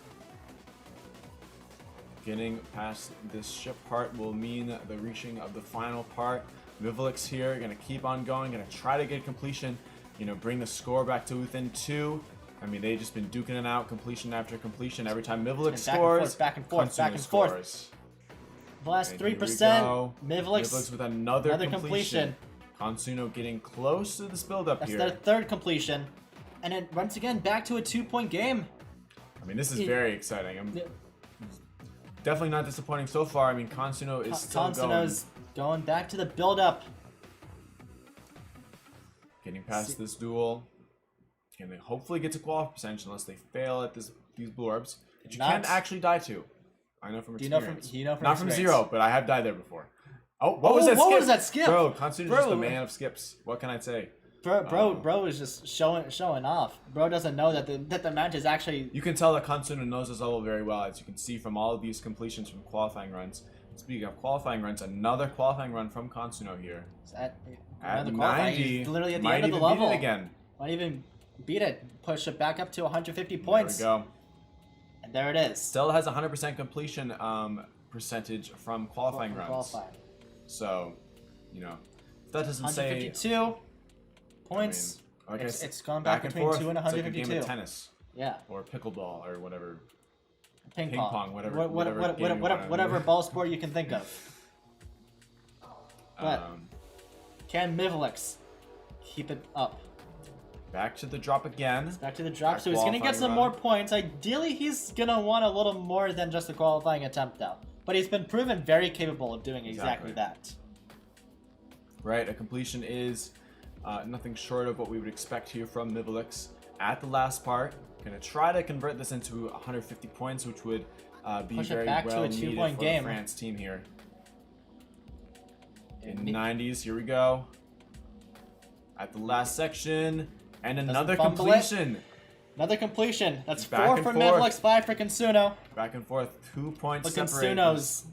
Getting past this ship part will mean the reaching of the final part. Mivilix here, gonna keep on going, gonna try to get completion, you know, bring the score back to within 2. I mean, they've just been duking it out, completion after completion. Every time Mivilix scores, back and forth, Konsuno back and forth. scores. The last And 3%, here we go. Mivilix with another completion. Konsuno getting close to this build-up That's here. their 3rd completion. And it once again back to a 2-point game. I mean, this is very exciting. I'm definitely not disappointing so far. I mean, Konsuno is still Konsuno's going back to the build-up. getting past this duel. Can they hopefully get to qualify percentage unless they fail at these blue orbs, which you can actually die to. I know from experience. Do you know from Not experience? from 0, but I have died there before. Oh, what was that skip? What was that skip? Bro, Konsuno's just Bro. a man of skips. What can I say? Bro is just showing off. Bro doesn't know that the match is actually. You can tell that Konsuno knows this level very well, as you can see from all of these completions from qualifying runs. Speaking of qualifying runs, another qualifying run from Konsuno here. At At qualifying. 90, He's literally at the might end of the even beat level. it again. Might even beat it. Push it back up to 150 points. There we go. And there it is. Still has 100% completion percentage from qualifying runs. Qualifying. So, you know, if that doesn't say 152 points. I mean, It's gone back between forth. 2 and It's like a 152. game of tennis Yeah. or pickleball or whatever. Ping Ping pong. pong, whatever- What- whatever game you wanna- whatever ball sport you can think of. But can Mivilix keep it up? Back to the drop again. Back to the drop, Back so he's gonna get qualifying some run. more points. Ideally, he's gonna want a little more than just a qualifying attempt now. But he's been proven very capable of doing exactly that. Right, a completion is nothing short of what we would expect here from Mivilix at the last part. Gonna try to convert this into 150 points, which would be Push it very back to well a needed 2-point for game. the France team here. In 90s, here we go. At the last section, and another fumble it. completion. Another completion. That's Back 4 and for forth. Mivilix, 5 for Konsuno. Back and forth, 2 points But separate. Konsuno's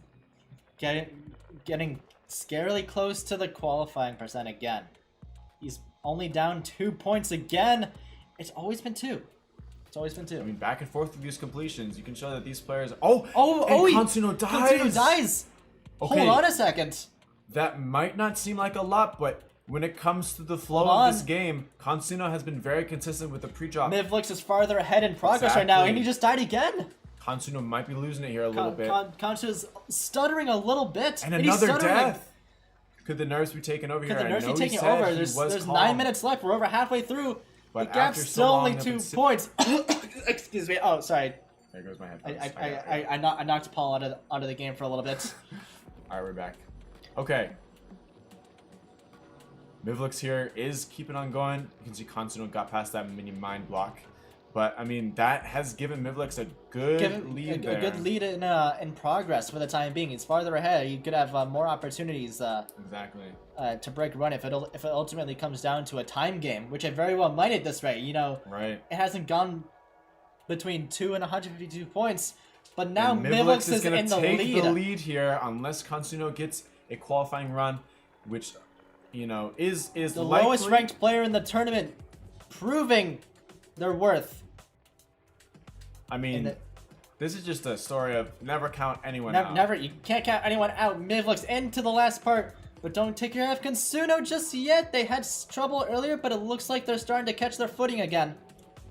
getting scarily close to the qualifying percent again. He's only down 2 points again. It's always been 2. It's always been 2. I mean, back and forth with these completions, you can show that these players. And Konsuno dies. Konsuno dies. Okay. Hold on a second. That might not seem like a lot, but when it comes to the flow Hold of this on. game, Konsuno has been very consistent with the pre-drop. Mivilix is farther ahead in progress right now, and he just died again. Konsuno might be losing it here a little bit. Konsuno's stuttering a little bit. And he's another stuttering. death. Could the nerves be taken over here? Could the nerves I know be he taking said over? he There's was 9 calm, minutes left. We're over halfway through. but The gap's after so still long only of 2 ins- points. Excuse me. Oh, sorry. There goes my headphones. I knocked Paul out of the game for a little bit. Alright, we're back. Okay. Mivilix here is keeping on going. You can see Konsuno got past that mini mind block. But, I mean, that has given Mivilix a good lead there. A good lead in progress for the time being. He's farther ahead. He could have more opportunities Exactly. to break run if it ultimately comes down to a time game, which it very well might at this rate. You know, Right. it hasn't gone between 2 and 152 points, but now And Mivilix is gonna in the take lead. the lead here unless Konsuno gets a qualifying run. which, you know, is The likely... lowest ranked player in the tournament, proving their worth. I mean, this is just a story of never count anyone out. Never, you can't count anyone out. Mivilix into the last part, but don't take your eye off Konsuno just yet. They had trouble earlier, but it looks like they're starting to catch their footing again.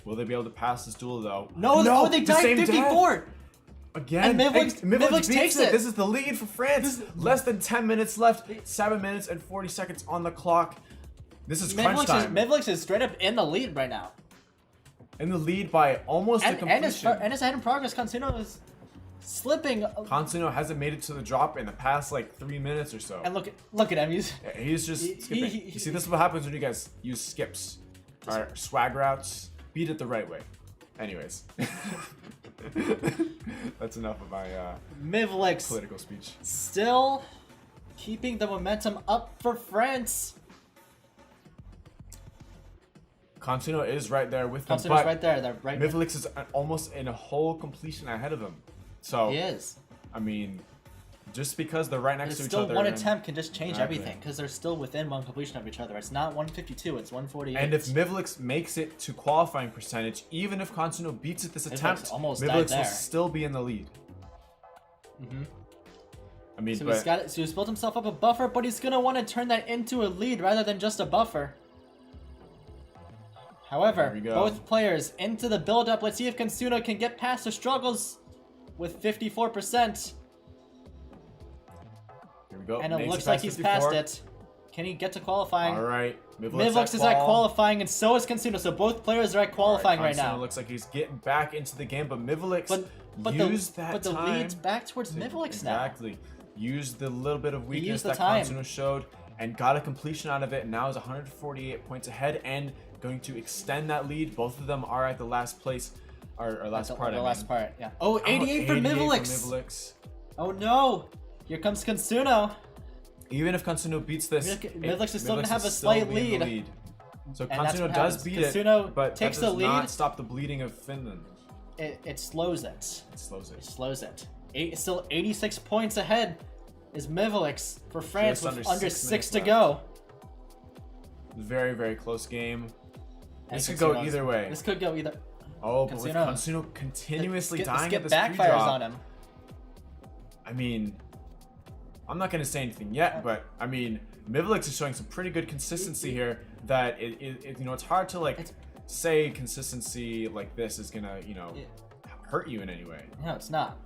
Will they be able to pass this duel though? No, they died 54. Again, And Mivilix takes it. This is the lead for France. Less than 10 minutes left. 7 minutes and 40 seconds on the clock. This is crunch time. Mivilix is straight up in the lead right now. In the lead by almost a completion. And his ahead in progress. Konsuno is slipping. Konsuno hasn't made it to the drop in the past like 3 minutes or so. And look at him. He's just skipping. You see, this is what happens when you guys use skips. Or swag routes. Beat it the right way. Anyways. That's enough of my Mivilix political speech. still keeping the momentum up for France. Konsuno is right there with them, Konsuno's but right there. They're right. Mivilix is almost in a whole completion ahead of him. So, He is. I mean, just because they're right next It's to each still other. one and- attempt can just change Exactly. everything because they're still within one completion of each other. It's not 152, it's 148. And if Mivilix makes it to qualifying percentage, even if Konsuno beats it this attempt, almost died Mivilix will there. still be in the lead. I mean, So he's built himself up a buffer, but he's gonna want to turn that into a lead rather than just a buffer. However, There we go. both players into the build-up. Let's see if Konsuno can get past the struggles with 54%. here we go. And it Makes looks past like he's 54. past it. Can he get to qualifying? All right, Mivilix is at qualifying, and so is Konsuno. So both players are at qualifying right now. Konsuno looks like he's getting back into the game, but Mivilix used that the time. lead's back towards Mivilix now. Exactly. Used the little bit of weakness used the that time. Konsuno showed and got a completion out of it. And now is 148 points ahead and going to extend that lead. Both of them are at the last place, or last part. The I last mean. part, yeah. Oh, 88 for 88 Mivilix. for Mivilix. Oh no! Here comes Konsuno. Even if Konsuno beats this, Mivilix is still gonna have a will still slight be in the lead. So And that's Konsuno what does happens. beat Konsuno it, but takes that does the lead. not stop the bleeding of Finland. It slows it. It slows It it. slows it. Still 86 points ahead is Mivilix for France Just with under under 6 6 minutes to left. go. Very, very close game. And This could go Konsuno's- either way. This could go either. Oh, but with Konsuno. Konsuno continuously The dying skip at this free backfires drop, on him. I mean, I'm not going to say anything yet, but I mean, Mivilix is showing some pretty good consistency here. That you know, it's hard to like say consistency like this is gonna, you know, hurt you in any way. No, it's not.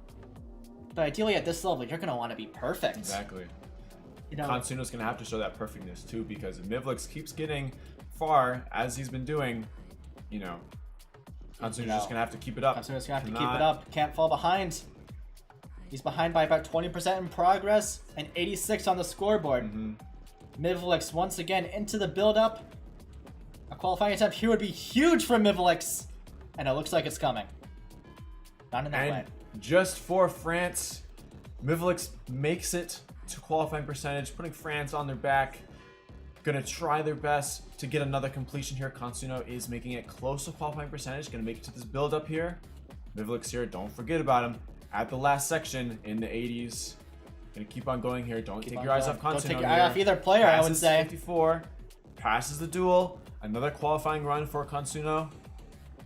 But ideally at this level, you're gonna want to be perfect. Exactly. You know, Konsuno's gonna have to show that perfectness too, because if Mivilix keeps getting far as he's been doing, you know, Konsuno's just gonna have to keep it up. Konsuno's gonna have to keep it up. Can't fall behind. He's behind by about 20% in progress and 86 on the scoreboard. Mivilix once again into the build-up. A qualifying attempt here would be huge for Mivilix, and it looks like it's coming. Not in that way. And just for France, Mivilix makes it to qualifying percentage, putting France on their back. Gonna try their best to get another completion here. Konsuno is making it close to qualifying percentage. Gonna make it to this build up here. Mivilix here, don't forget about him. At the last section in the 80s. Gonna keep on going here. Don't take your eyes off Konsuno. Don't take your here. eye off either player, I would Passes say. 54. Passes the duel. Another qualifying run for Konsuno.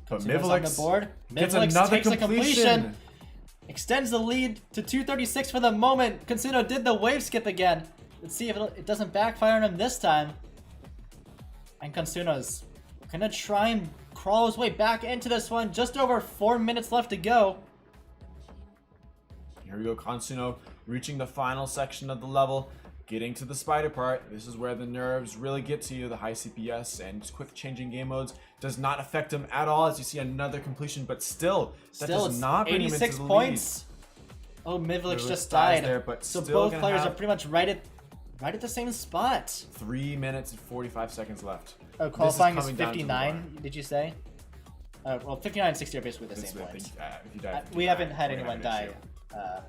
But Konsuno's on the Mivilix board. gets Mivilix another takes a completion. Extends the lead to 236 for the moment. Konsuno did the wave skip again. Let's see if it doesn't backfire on him this time. And Konsuno's gonna try and crawl his way back into this one. Just over 4 minutes left to go. Here we go, Konsuno reaching the final section of the level, getting to the spider part. This is where the nerves really get to you. The high CPS and quick changing game modes does not affect him at all, as you see another completion, but still that does it's not bring him into 86 the points. Oh, Mivilix Mivilix just dies died. there, but so still both gonna players have- are pretty much right at the same spot. 3 minutes and 45 seconds left. Oh, qualifying is coming down to the 59, did you say? Well, 59 and 60 are basically the This same is, I points. think, if you die at We 59, haven't had we're gonna anyone have an die. issue.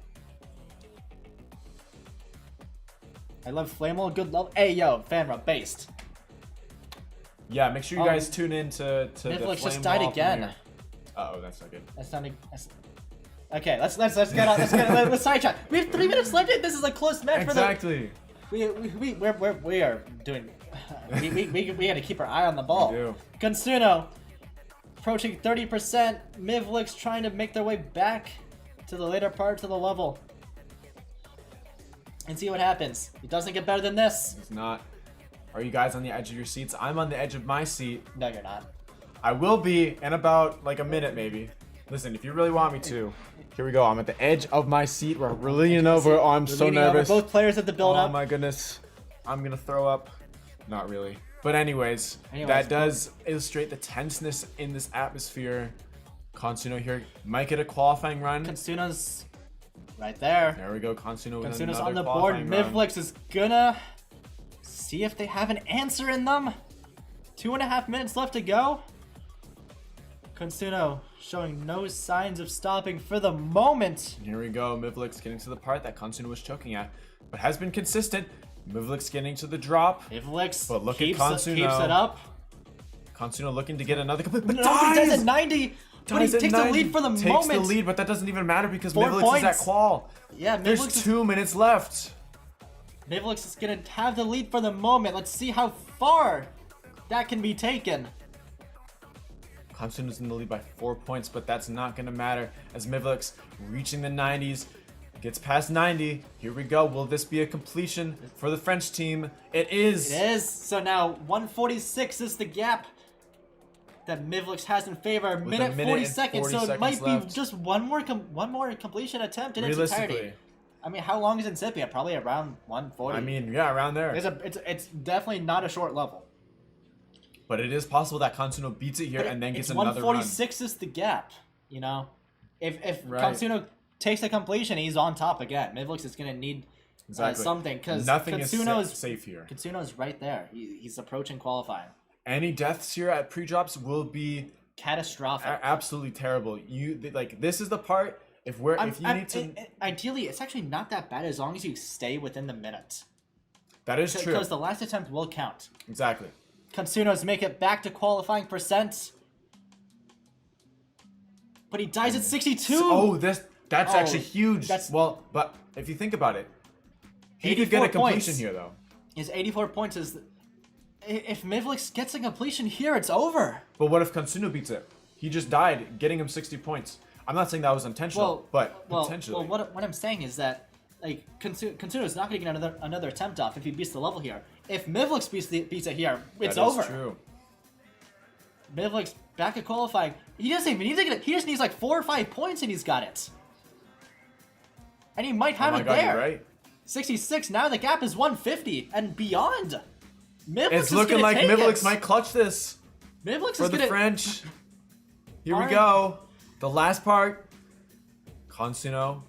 I love Flamel, good love. Hey, yo, Fanra, based. Yeah, make sure you guys tune in to the Mivilix just flame died wall again. premiere. Uh-oh, that's not good. That's not okay, let's get on. Let's sidetrack. We have 3 minutes left. This is a close match Exactly. we are doing. We got to keep our eye on the ball. We do. Konsuno approaching 30%. Mivilix trying to make their way back to the later parts of the level. And see what happens. It doesn't get better than this. It's not. Are you guys on the edge of your seats? I'm on the edge of my seat. No, you're not. I will be in about like a minute maybe. Listen, if you really want me to. Here we go. I'm at the edge of my seat. We're leaning over. Oh, I'm We're so leaning over. nervous. Both players at the build Oh up. my goodness. I'm gonna throw up. Not really. But anyways, that does illustrate the tenseness in this atmosphere. Konsuno here might get a qualifying run. Konsuno's right there. There we go. Konsuno with Konsuno's another on the board. qualifying run. Mivilix is gonna see if they have an answer in them. 2.5 minutes left to go. Konsuno showing no signs of stopping for the moment. Here we go. Mivilix getting to the part that Konsuno was choking at, but has been consistent. Mivilix getting to the drop. Mivilix But look at keeps Konsuno. it up. Konsuno looking to get another complete. But No, he does at 90. But he Dies at takes 90. the lead for the Takes moment. the lead, but that doesn't even matter because 4 Mivilix points. is at qual. Yeah, There's Mivilix 2 minutes left. is gonna have the lead for the moment. Let's see how far that can be taken. Konsuno's in the lead by 4 points, but that's not going to matter as Mivilix reaching the 90s. Gets past 90. Here we go. Will this be a completion for the French team? It is. It is. So now 146 is the gap that Mivilix has in favor. With Minute a minute 40 and seconds. 40 So it might seconds left. be just one more completion attempt in its entirety. Realistically. I mean, how long is Incipient? Probably around 140. I mean, yeah, around there. it's definitely not a short level. But it is possible that Konsuno beats it here and then gets It's another run. 146 is the gap. You know, if Right. Konsuno takes the completion, he's on top again. Mivilix is gonna need Exactly. something because Nothing is Konsuno's safe here. Konsuno's right there. He's approaching qualifying. Any deaths here at pre-drops will be Catastrophic. absolutely terrible. This is the part if you need to. Ideally, it's actually not that bad as long as you stay within the minute. That is true. Because the last attempt will count. Exactly. Konsuno's make it back to qualifying percent. But he dies at 62. Oh, that's Oh, actually huge. that's- Well, but if you think about it, he could get 84 a completion points. here though. His 84 points is... If Mivilix gets a completion here, it's over. But what if Konsuno beats it? He just died, getting him 60 points. I'm not saying that was intentional, but potentially. Well, what I'm saying is that like Konsuno is not going to get another attempt off if he beats the level here. If Mivilix beats it here, it's That is over. true. Mivilix back at qualifying. He doesn't even need to get it. He just needs like 4 or 5 points and he's got it. And he might have Oh my it God, there. you're right. 66. Now the gap is 150 and beyond. Mivilix It's is looking gonna like take Mivilix it. might clutch this Mivilix for is the gonna. French. Here we Alright. go. The last part. Konsuno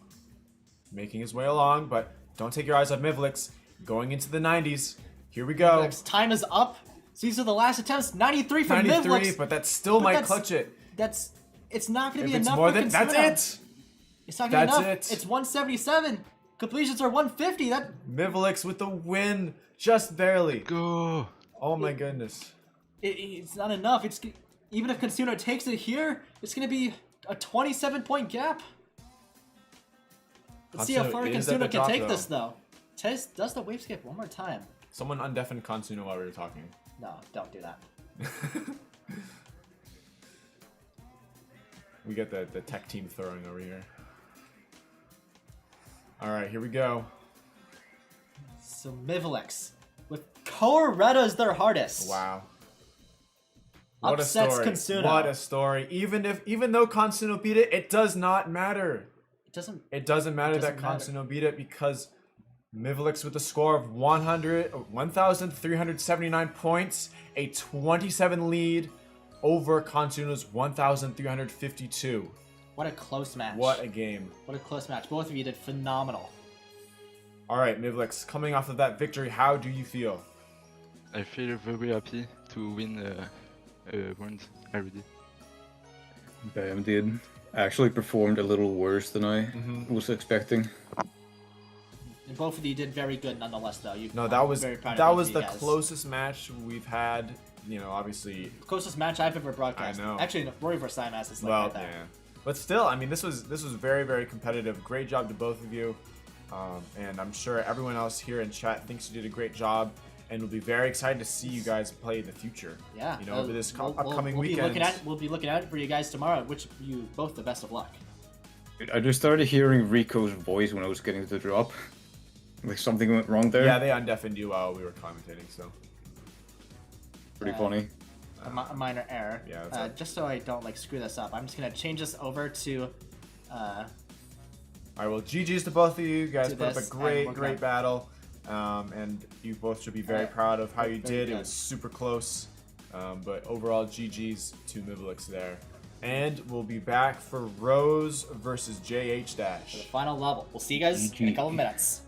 making his way along, but don't take your eyes off Mivilix. Going into the 90s. Here we go. Mivilix, time is up. So these are the last attempts. 93 for 93, Mivilix. but that still But might that's- clutch it. It's not going to If be it's enough more for than Konsuno. that's it. It's not going to be That's enough. it. It's 177. Completions are 150. That Mivilix with the win, just barely. Go! Oh my goodness. it's not enough. Even if Konsuno takes it here, it's going to be a 27-point gap. Let's see how Konsuno far is at Konsuno the can drop, take though. this though. Does the wave skip one more time? Someone undeafen Konsuno while we were talking. No, don't do that. We get the tech team throwing over here. Alright, here we go. So Mivilix with Coretta as their hardest. Wow. What Upsets a story. Konsuno. What a story. Even though Konsuno beat it, it does not matter. It doesn't. It doesn't matter that doesn't matter. Konsuno beat it because Mivilix with a score of 1,379 points, a 27 lead over Konsuno's 1,352. What a close match. What a game. What a close match. Both of you did phenomenal. All right, Mivilix, coming off of that victory, how do you feel? I feel very happy to win round already. Bam did. Actually performed a little worse than I was expecting. And both of you did very good nonetheless, though. No, I'm that was very proud of that both was of you the guys. closest match we've had. You know, obviously. Closest match I've ever broadcast. I know. Actually, Rory vs. Simas is like Well, right there. yeah. But still, I mean, this was very, very competitive. Great job to both of you. And I'm sure everyone else here in chat thinks you did a great job, and we'll be very excited to see you guys play in the future. Yeah. You know, over this upcoming we'll weekend. We'll be looking out for you guys tomorrow. Wish you both the best of luck. Dude, I just started hearing Rico's voice when I was getting to the drop. Like something went wrong there. Yeah, they undeafened you while we were commentating, so. Pretty funny. A minor error. Yeah, that's all. Just so I don't like screw this up, I'm just gonna change this over to. Alright, well, GG's to both of you. You guys To put up a this, great, and we're great battle. And you both should be very Alright, proud of how you very did. It good. was super close. But overall, GG's to Mivilix there. And we'll be back for Rose versus JH for the Dash. final level. We'll see you guys in a couple minutes.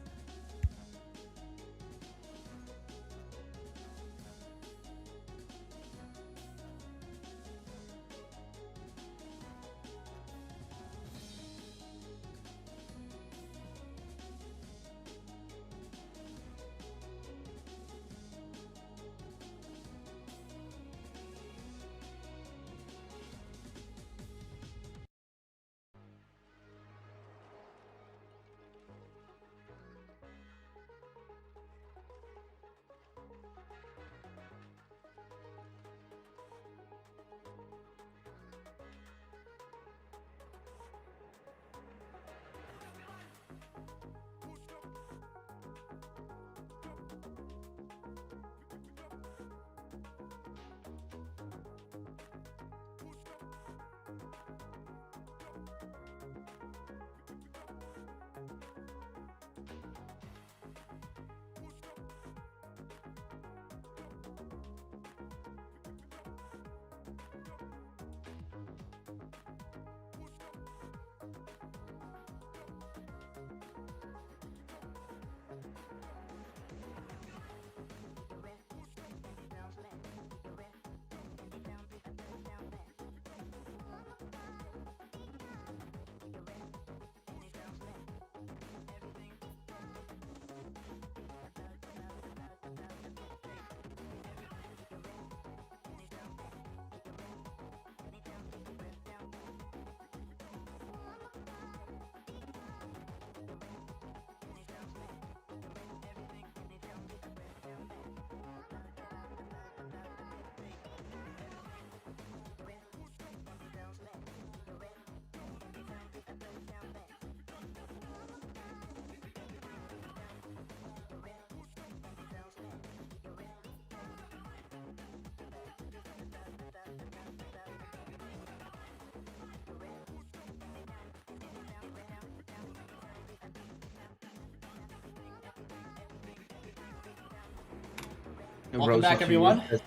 Welcome back, everyone. Oh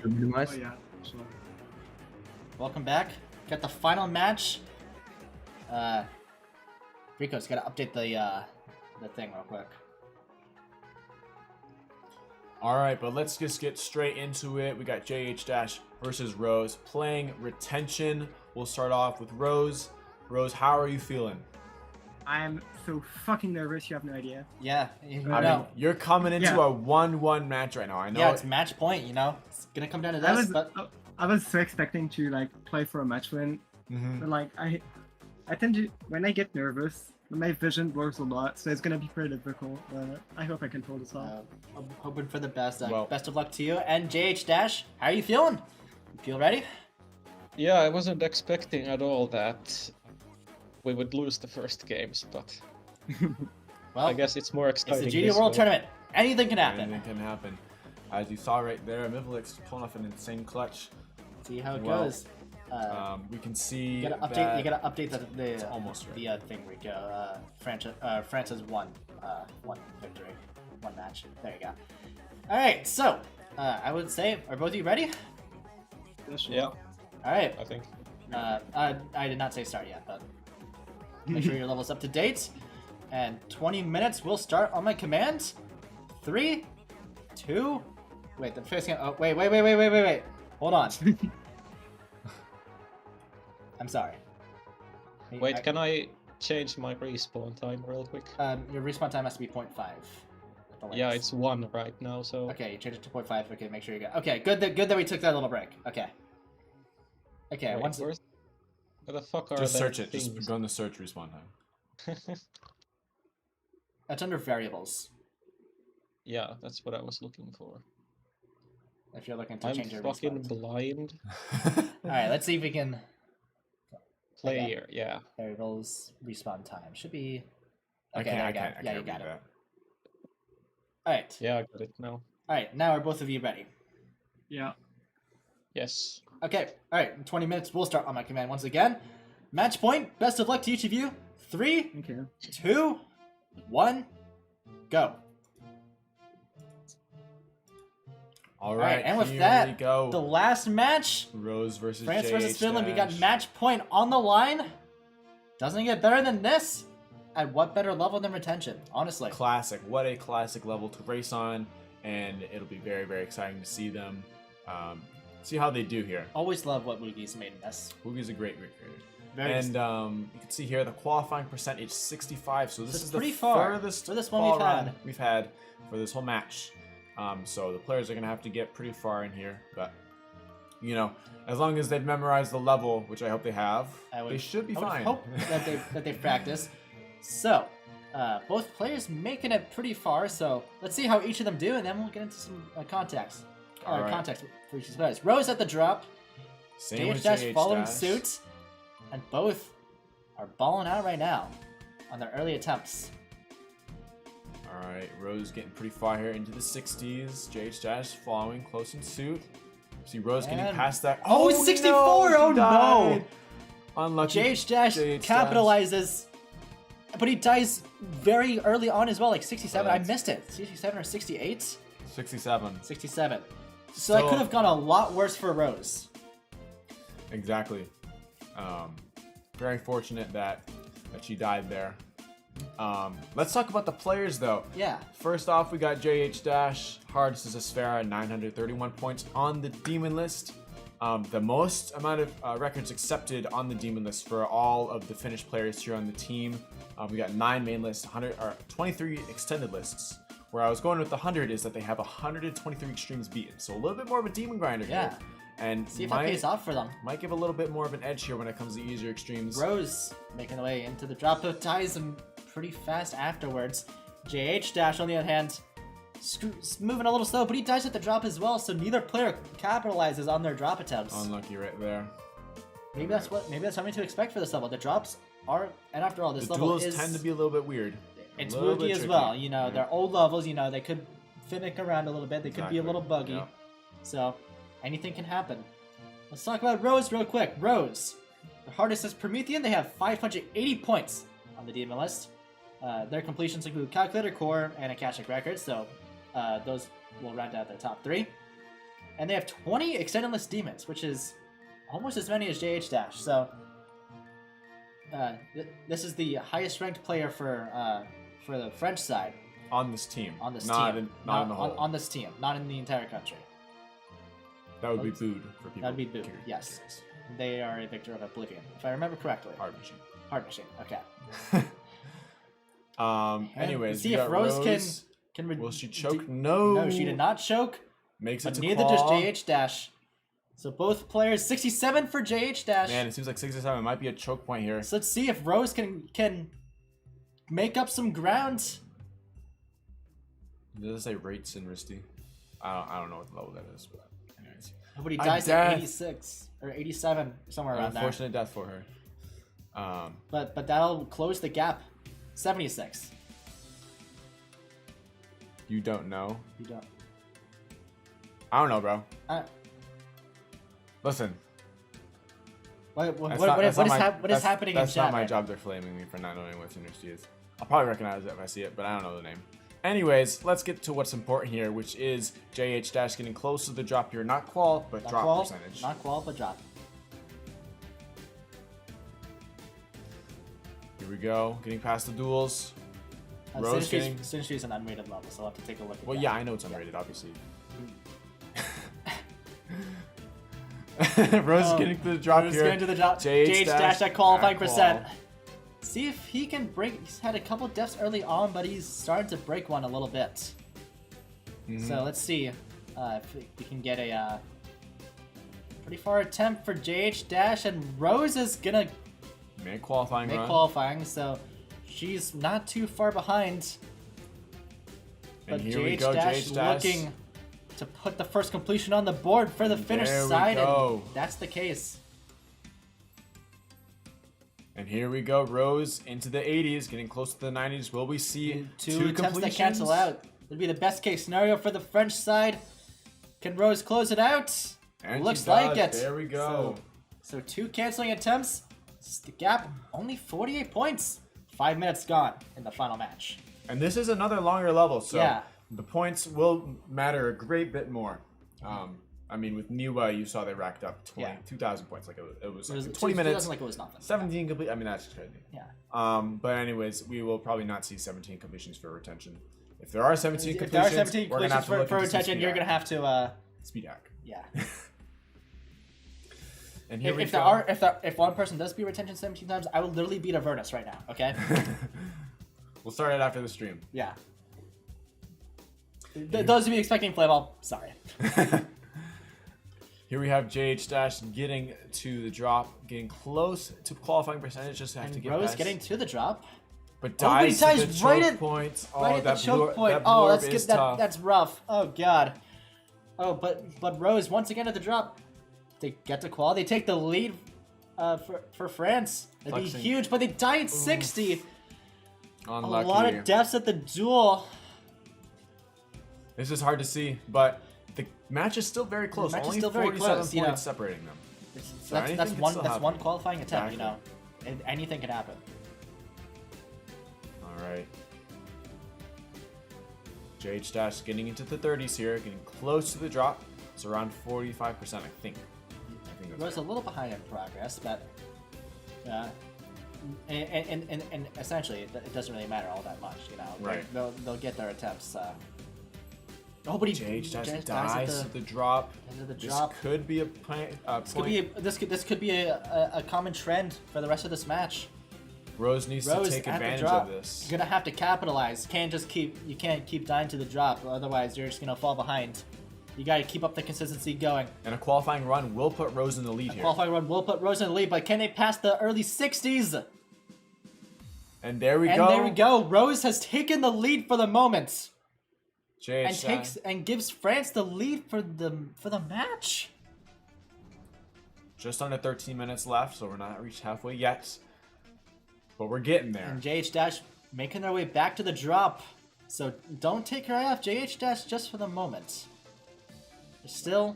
yeah, sure. Welcome back. Got the final match. Rico's gotta update the thing real quick. Alright, but let's just get straight into it. We got JH Dash versus Rose playing retention. We'll start off with Rose. Rose, how are you feeling? I'm so fucking nervous. You have no idea. Yeah, you I know. You're coming into Yeah. a 1-1 match right now. I know. Yeah, it's match point. You know, it's gonna come down to this. I was so expecting to like play for a match win, Mhm. but like I tend to when I get nervous, my vision blurs a lot, so it's gonna be pretty difficult. But I hope I can pull this off. I'm hoping for the best. Well- Best of luck to you. And JH Dash, how are you feeling? You feel ready? Yeah, I wasn't expecting at all that we would lose the first games, but Well, I guess it's more it's exciting. the GD this World way. Tournament. Anything can happen. Anything can happen. As you saw right there, Mivilix pulling off an insane clutch. See how it Well, goes. We can see You gotta update. that You gotta update the almost right. the thing, Rico. France has won one victory, one match. There you go. All right, so I would say, are both of you ready? Yeah, All right. I think. I did not say start yet, but make sure your level's up to date. And 20 minutes will start on my command. 3, 2. Wait, the first game. Oh, wait. Hold on. I'm sorry. Wait, can I change my respawn time real quick? Your respawn time has to be 0.5. at the Yeah, latest. it's 1 right now, so. Okay, you changed it to 0.5. Okay, make sure you get. Okay, good that we took that little break. Okay. Okay, Wait, once. where the fuck are Just the search it. things? Just go in the search respawn time. It's under variables. Yeah, that's what I was looking for. If you're looking to I'm change your fucking response. blind. All right, let's see if we can. Player, yeah. Variables respawn time should be. I Okay, can't. there I you go. can't. I Yeah, can't you got read it. that. All right. Yeah, I got it now. All right. Now are both of you ready? Yeah. Yes. Okay. All right. In 20 minutes, we'll start on my command once again. Match point. Best of luck to each of you. 3, Okay. 2, 1, go. All right, and with here that, we go. the last match, Rose versus France versus JH Finland. We got dash. match point on the line. Doesn't get better than this. At what better level than retention? Honestly. Classic. What a classic level to race on, and it'll be very, very exciting to see them. See how they do here. Always love what Woogie's made in this. Woogie's a great creator. Very And you can see here the qualifying percentage 65. So this it's is the pretty far furthest for this one fall we've run had. we've had for this whole match. So the players are gonna have to get pretty far in here, but you know, as long as they've memorized the level, which I hope they have, they should be I would fine. hope that they've practiced. So, both players making it pretty far. So let's see how each of them do, and then we'll get into some context. Alright. Context for each of the players. Rose at the drop. Same with JH JH following dash. suit, and both are balling out right now on their early attempts. All right, Rose getting pretty far here into the 60s. JH dash following close in suit. See Rose getting And- past that. Oh, 64! No, Oh, he no! died. Unlucky. JH Dash JH capitalizes, but he dies very early on as well, like 67. Oh, I that's- missed it. 67 or 68? 67. 67. So that Still- could have gone a lot worse for Rose. Exactly. Very fortunate that she died there. Let's talk about the players though. Yeah. First off, we got JH Dash, hardest is Asphera, 931 points on the demon list. The most amount of records accepted on the demon list for all of the Finnish players here on the team. We got 9 main lists, 23 extended lists. Where I was going with the 100 is that they have 123 extremes beaten, so a little bit more of a demon grinder Yeah. here. And See if that pays off for them. might give a little bit more of an edge here when it comes to easier extremes. Rose making the way into the drop, but dies him pretty fast afterwards. JH Dash, on the other hand, moving a little slow, but he dies at the drop as well, so neither player capitalizes on their drop attempts. Unlucky right there. Maybe that's something to expect for this level. The drops are, and after all, this The level duels is tend to be a little bit weird. it's a little Woogie bit as tricky. well. You know, Yeah. they're old levels. You know, they could finick around a little bit. They could be a Exactly. little buggy. Yeah. So anything can happen. Let's talk about Rose real quick. Rose, the hardest is Promethean. They have 580 points on the demon list. Their completions include Calculator Core and Akashic Records, so those will round out their top 3. And they have 20 extended list demons, which is almost as many as JH Dash. So this is the highest ranked player for the French side On this team. on this not team. Not in the whole. on this team, not in the entire country. That would be booed for people. That'd be booed, curious. yes. They are a victor of Oblivion, if I remember correctly. Hard machine. Hard machine. Okay. And Anyways, see we if got Rose can. Will she choke? No. No, she did not choke. Makes But it to neither claw. does JH Dash. So both players 67 for JH Dash. Man, it seems like 67 might be a choke point here. So let's see if Rose can make up some ground. Does it say rates in Risty? I don't know what level that is, but anyways. Nobody A dies death. at 86 or 87, somewhere around there. Unfortunate death for her. But that'll close the gap. 76. You don't know? You don't. I don't know, bro. Uh, Listen. what That's is not- that's not my- happening in That's chat? not my right job. They're flaming me for not knowing what Synergy is. I'll probably recognize it if I see it, but I don't know the name. Anyways, let's get to what's important here, which is JH Dash getting close to the drop here. Not qual, but Not drop qual, percentage. Not qual, but drop. Here we go. Getting past the duels. Rose getting... Synergy's an unrated level, so I'll have to take a look at Well, that. yeah, I know it's unrated, obviously. Rose getting to the drop Rose here. getting to the drop. JH Dash at qualifying at qual. percent. See if he can break. He's had a couple deaths early on, but he's starting to break one a little bit. Mm-hmm. So let's see if we can get a pretty far attempt for JH Dash, and Rose is gonna Make qualifying make run. qualifying, so she's not too far behind. But And here we go, JH JH looking to put the first completion on the board for the Finnish There we side, go. and that's the case. And here we go, Rose into the 80s, getting close to the 90s. Will we see Two attempts that cancel out. Would be the best case scenario for the French side. Can Rose close it out? And she Looks like does. it. There we go. So 2 canceling attempts. The gap only 48 points. 5 minutes gone in the final match. And this is another longer level, so Yeah. the points will matter a great bit more. I mean, with Niwa, you saw they racked up 2,000 points. Like it was, like 20 minutes, like it was nothing. 17 complete. I mean, that's crazy. Yeah. But anyways, we will probably not see 17 completions for retention. If there are 17 If completions, there are 17 we're gonna have completions to look for into some retention, speed you're hack. gonna have to. Speed hack. Yeah. And here we if go. if one person does beat retention 17 times, I will literally beat Avernus right now. Okay. We'll start it after the stream. Yeah. Those of you expecting Flayball, sorry. Here we have JH Dash getting to the drop, getting close to qualifying percentage. Just have to And get Rose past. getting to the drop. But Oh, but he dies to dies the right choke at- point. Right at the choke point. That Oh, blurb that's is good. tough. That's rough. Oh god. Oh, but Rose once again at the drop. They get to qual. They take the lead for France. That'd be Flexing. huge, but they die at 60. Unlucky. A lot of deaths at the duel. This is hard to see, but the match is still very close. match is Only still very 47 close, points you know. separating them. So That's anything can one. still That's one happen. qualifying attempt. Exactly. You know, and anything can happen. All right. JH Dash getting into the 30s here, getting close to the drop. It's around 45%, I think. I think that's Rose a right. little behind in progress, but and essentially it doesn't really matter all that much, you know. Right. They'll get their attempts. Nobody JH Dash dies dies at to the drop. into the This drop. could be a point. This could be a common trend for the rest of this match. Rose needs Rose to take at the advantage drop. of this. You're gonna have to capitalize. You can't keep dying to the drop, otherwise you're just gonna fall behind. You gotta keep up the consistency going. And a qualifying run will put Rose in the lead here. Qualifying run will put Rose in the lead, but can they pass the early 60s? And there we And go. there we go. Rose has taken the lead for the moment, JH and gives France the lead for the match. just under 13 minutes left, so we're not reached halfway yet. But we're getting there. And JH Dash making their way back to the drop. So don't take your eye off JH Dash just for the moment. There's still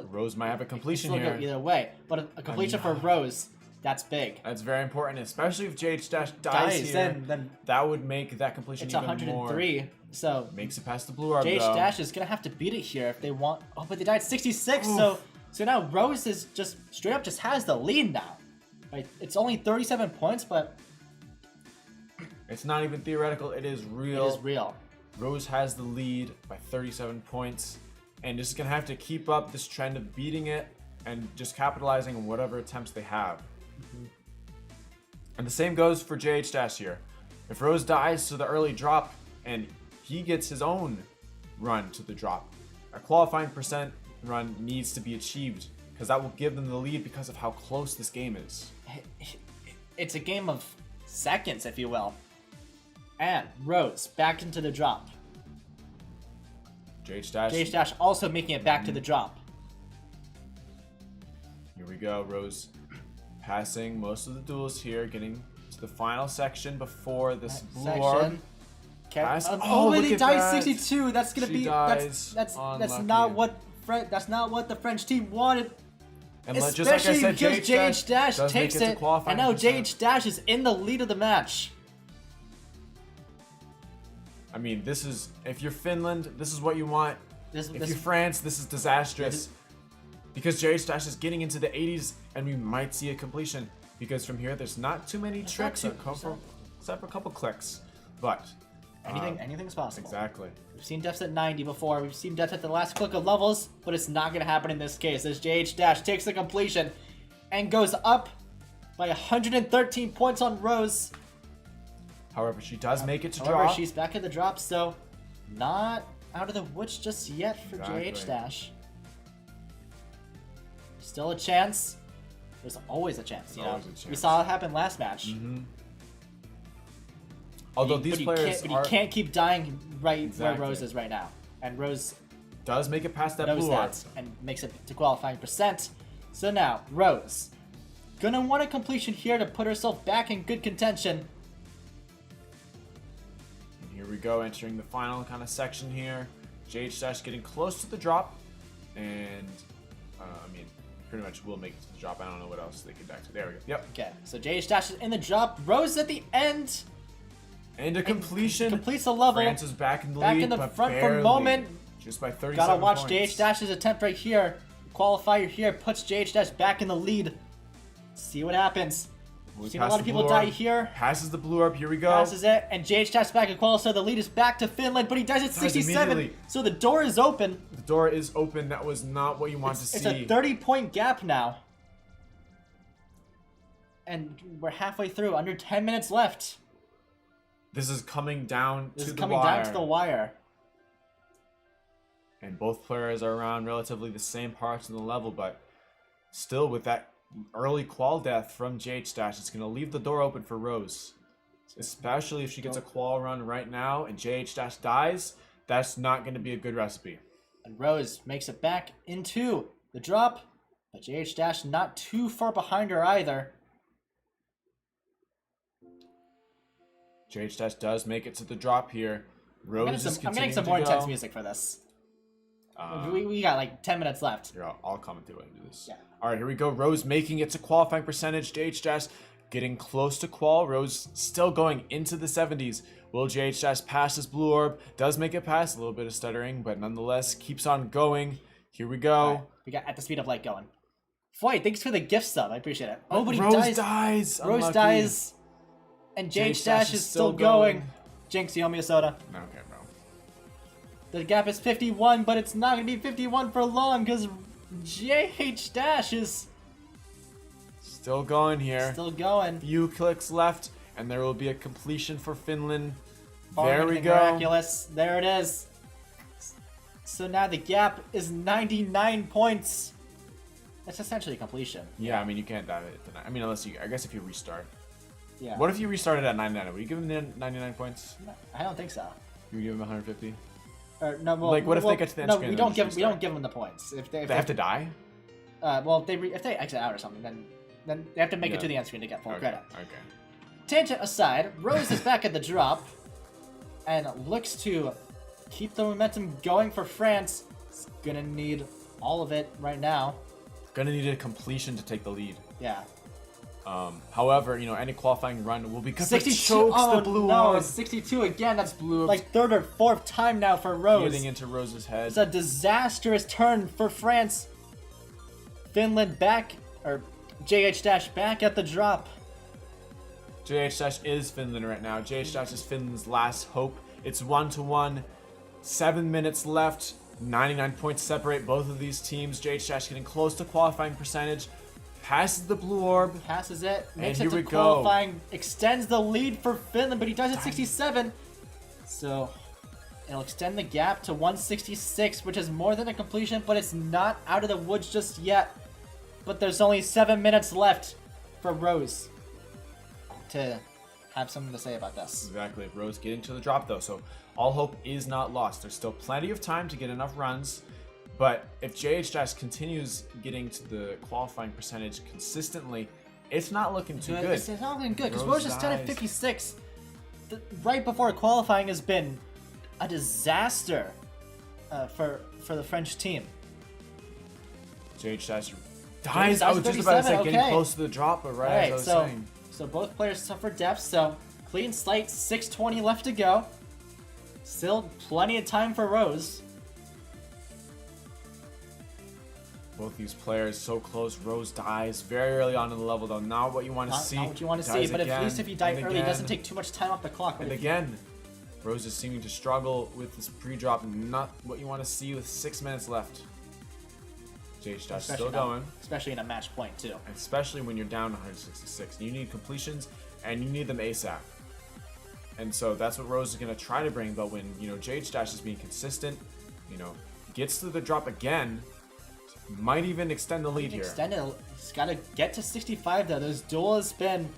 Rose might have a completion still here. go either way, but a completion for Rose, that's big. That's very important, especially if JH Dash dies here. Then That would make that completion it's even 103. more. So Makes it past the blue orb, JH though. Dash is gonna have to beat it here if they want. Oh, but they died 66. Oof. So now Rose is just straight up just has the lead now. Right? It's only 37 points, but It's not even theoretical. It is real. it is real. Rose has the lead by 37 points. And just going to have to keep up this trend of beating it and just capitalizing on whatever attempts they have. Mm-hmm. And the same goes for JH Dash here. If Rose dies to the early drop and he gets his own run to the drop, a qualifying percent run needs to be achieved because that will give them the lead because of how close this game is. It's a game of seconds, if you will. And Rose back into the drop. JH Dash. JH Dash also making it back to the drop. Here we go. Rose passing most of the duels here, getting to the final section before this blue orb. Pass. Oh, Oh, look they at died that. 62. That's gonna She be dies. that's Unlucky. not what the French team wanted. And just like I Especially said, because JH Dash does takes make it to it, qualifying and now percent. JH Dash is in the lead of the match. I mean, this is, if you're Finland, this is what you want. If This- you're France, this is disastrous. Because JH Dash is getting into the 80s, and we might see a completion. Because from here, there's not too many tricks that come from, except for a couple clicks. But Anything's possible. exactly. We've seen deaths at 90 before. We've seen deaths at the last click of levels, but it's not going to happen in this case as JH Dash takes the completion and goes up by 113 points on Rose. However, she does make it to However, draw. she's back at the drop, so not out of the woods just yet for Exactly. JH Dash. Still a chance. There's always a chance, you know. Always a We chance. saw it happen last match. Although But these he players can't, but he can't keep dying right Exactly. where Rose is right now. And Rose does make it past that knows blue orb. that and makes it to qualifying percent. So now, Rose, gonna want a completion here to put herself back in good contention. And here we go, entering the final kind of section here. JH getting close to the drop, and I mean, pretty much will make it to the drop. I don't know what else they could back to. There we go. Yep. Okay, so JH Dash is in the drop. Rose at the end. And a completion. Completes the level. France is back in the Back lead, in the but front for a barely. moment. Just by 37 Gotta watch points. JH Dash's attempt right here. Qualifier here puts JH Dash back in the lead. See what happens. We Seen a pass lot the of people blue die orb, here. Passes the blue orb. Here we go. Passes it, and JH Dash back in qualifier. The lead is back to Finland, but he dies at 67. immediately. So the door is open. The door is open. That was not what you want to It's see. a 30-point gap now. And we're halfway through, under 10 minutes left. This is coming down This to is the coming wire. down to the wire. And both players are around relatively the same parts of the level, but still with that early qual death from JH Dash, it's going to leave the door open for Rose. Especially if she gets a qual run right now and JH Dash dies, that's not going to be a good recipe. And Rose makes it back into the drop, but JH Dash not too far behind her either. JH Dash does make it to the drop here. Rose I'm is getting continuing some to more go. intense music for this. We got like 10 minutes left. Here, I'll comment through it and do this. Yeah. All right, here we go. Rose making it to qualifying percentage. JH Dash getting close to qual. Rose still going into the 70s. Will JH Dash pass this blue orb? Does make it past. A little bit of stuttering, but nonetheless keeps on going. Here we go. All right, we got at the speed of light going. Floyd, thanks for the gift sub. I appreciate it. Oh, but he Rose dies. dies. Rose Unlucky. dies. And JH Dash is still going. Jinx, you owe me a soda. Okay, bro. The gap is 51, but it's not going to be 51 for long because JH Dash is Still going here. still going. Few clicks left, and there will be a completion for Finland. Barring There we anything go. Miraculous. There it is. So now the gap is 99 points. That's essentially completion. Yeah, I mean, you can't dive it tonight. I mean, unless you, I guess if you restart. Yeah. What if you restarted at 99? Would you give him the 99 points? I don't think so. You would give him 150? Or, no, well, Like, what if they well, get to the end no, screen we and don't just give restart? them the points. If they They have to die? well, if they exit out or something, then they have to make Yeah. it to the end screen to get full Okay, credit. okay. Tangent aside, Rose is back at the drop and looks to keep the momentum going for France. It's gonna need all of it right now. Gonna need a completion to take the lead. Yeah. However, you know, any qualifying run will be good. 62. Chokes Oh the blue no, orb. it's 62 again. That's Blue orbs. like third or fourth time now for Rose. Getting into Rose's head. It's a disastrous turn for France. Finland back, or JH Dash back at the drop. JH Dash is Finland right now. JH Dash is Finland's last hope. It's 1-1. 7 minutes left. 99 points separate both of these teams. JH Dash getting close to qualifying percentage. Passes the blue orb. Passes it, makes And it here to we go. qualifying, extends the lead for Finland, but he does at 67. So it'll extend the gap to 166, which is more than a completion, but it's not out of the woods just yet. But there's only 7 minutes left for Rose to have something to say about this. Exactly. Rose getting to the drop though, so all hope is not lost. There's still plenty of time to get enough runs, but if JH Dash continues getting to the qualifying percentage consistently, it's not looking too good. It's not looking good because Rose Rose is 10 at dies. 56. Right before qualifying has been a disaster for the French team. JH Dash dies. I was just 37, about to say getting okay. close to the drop, but right as I Alright, was so saying. so both players suffer deaths, so clean slate, 6:20 left to go. Still plenty of time for Rose. Both these players so close. Rose dies very early on in the level though. Not what you want to see. Not what you want to Dies see, but at again, least if you die and early, it again, doesn't take too much time off the clock. But And if you- again, Rose is seeming to struggle with this pre-drop. Not what you want to see with 6 minutes left. JH Dash especially still now- going. especially in a match point too. Especially when you're down 166. You need completions, and you need them ASAP. And so that's what Rose is going to try to bring, but when, you know, JH Dash is being consistent, you know, gets to the drop again, might even extend the lead here. Extended. He's got to get to 65 though. This duel has been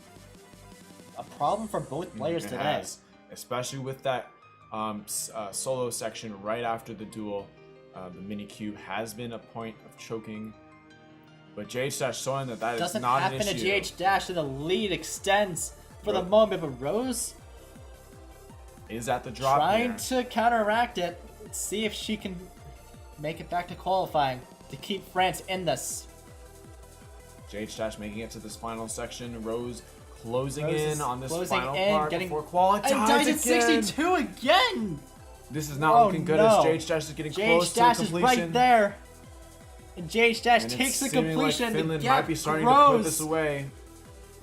a problem for both players It today. has. especially with that solo section right after the duel. The mini cube has been a point of choking, but JH Dash showing that is Doesn't not happen an issue. to GH Dash, and the lead extends for the Ro- moment, but Rose Is at the drop trying here. to counteract it. Let's see if she can make it back to qualifying to keep France in this. JH Dash making it to this final section. Rose closing Rose in is on this closing final in, part getting- before quality. And dies at 62 again! This is not Oh, looking good no. as JH Dash is getting close JH to Dash is completion. right there. And JH Dash And it's takes the seeming completion. Like The Finland gap might be starting to grows. put this away.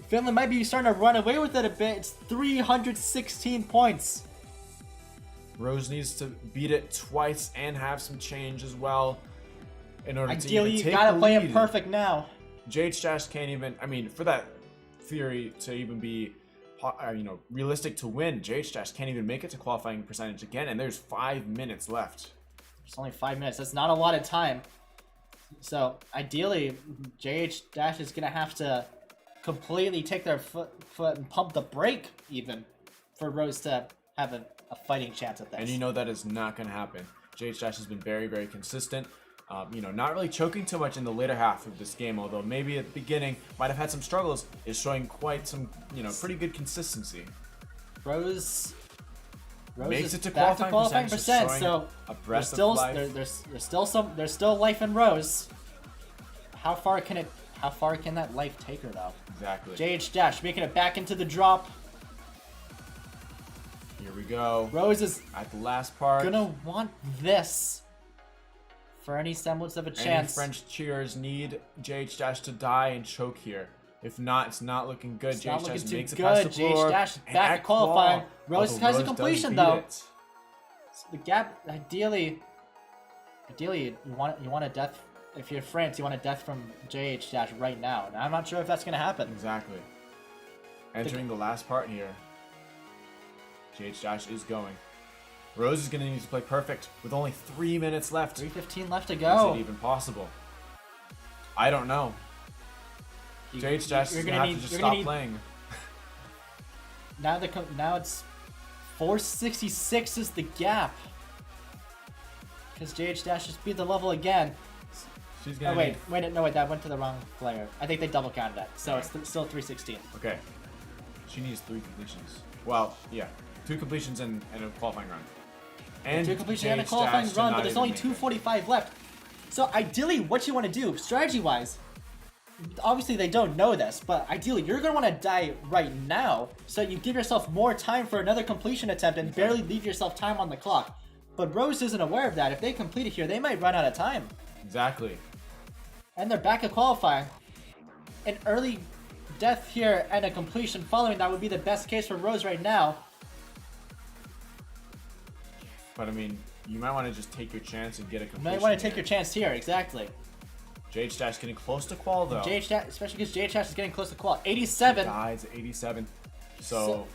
Finland might be starting to run away with it a bit. It's 316 points. Rose needs to beat it twice and have some change as well in order to Ideally, even you take gotta the play lead. it perfect now. JH Dash can't even. I mean, for that theory to even be, realistic to win, JH Dash can't even make it to qualifying percentage again, and there's 5 minutes left. It's only 5 minutes. That's not a lot of time. So ideally, JH Dash is gonna have to completely take their foot and pump the brake even for Rose to have a fighting chance at this. And you know that is not going to happen. JH Dash has been very, very consistent. Not really choking too much in the later half of this game, although maybe at the beginning might have had some struggles, is showing quite some, pretty good consistency. Rose Makes is it to back qualifying percentage, percent. showing So a there's breath still of life. there's still life in Rose. How far can that life take her though? Exactly. JH Dash making it back into the drop. Here we go. Rose is At the last part. gonna want this for any semblance of a Any chance. French cheers need JH Dash to die and choke here. If not, it's not looking good. It's not JH looking Dash too makes it good. past the JH floor. Dash is and back at at qualifying. qual, Rose although has a Rose does completion beat though. it. So the gap, ideally, you want a death. If you're France, you want a death from JH Dash right now. And I'm not sure if that's gonna happen. Exactly. Entering the last part here. JH Dash is going. Rose is going to need to play perfect with only 3 minutes left. 3:15 left to Is go. it even possible? I don't know. JH Dash is going to have to just stop playing. Now it's 466 is the gap. Because JH Dash just beat the level again. She's Oh going to wait, that went to the wrong player. I think they double counted that, so it's still 316. Okay. She needs 3 completions. Well, yeah. 2 completions and a qualifying run. And 2 completions and a JH qualifying Dash to run, not but there's even only make it. 245 left. So ideally, what you want to do, strategy-wise, obviously they don't know this, but ideally you're going to want to die right now, so you give yourself more time for another completion attempt and barely leave yourself time on the clock. But Rose isn't aware of that. If they complete it here, they might run out of time. Exactly. And they're back at qualifying. An early death here and a completion following that would be the best case for Rose right now. But I mean, you might want to just take your chance and get a You completion. might want to take here. your chance here, exactly. JH Dash getting close to qual though. JH Dash, especially because JH Dash is getting close to qual. 87. Dies at 87. So- So,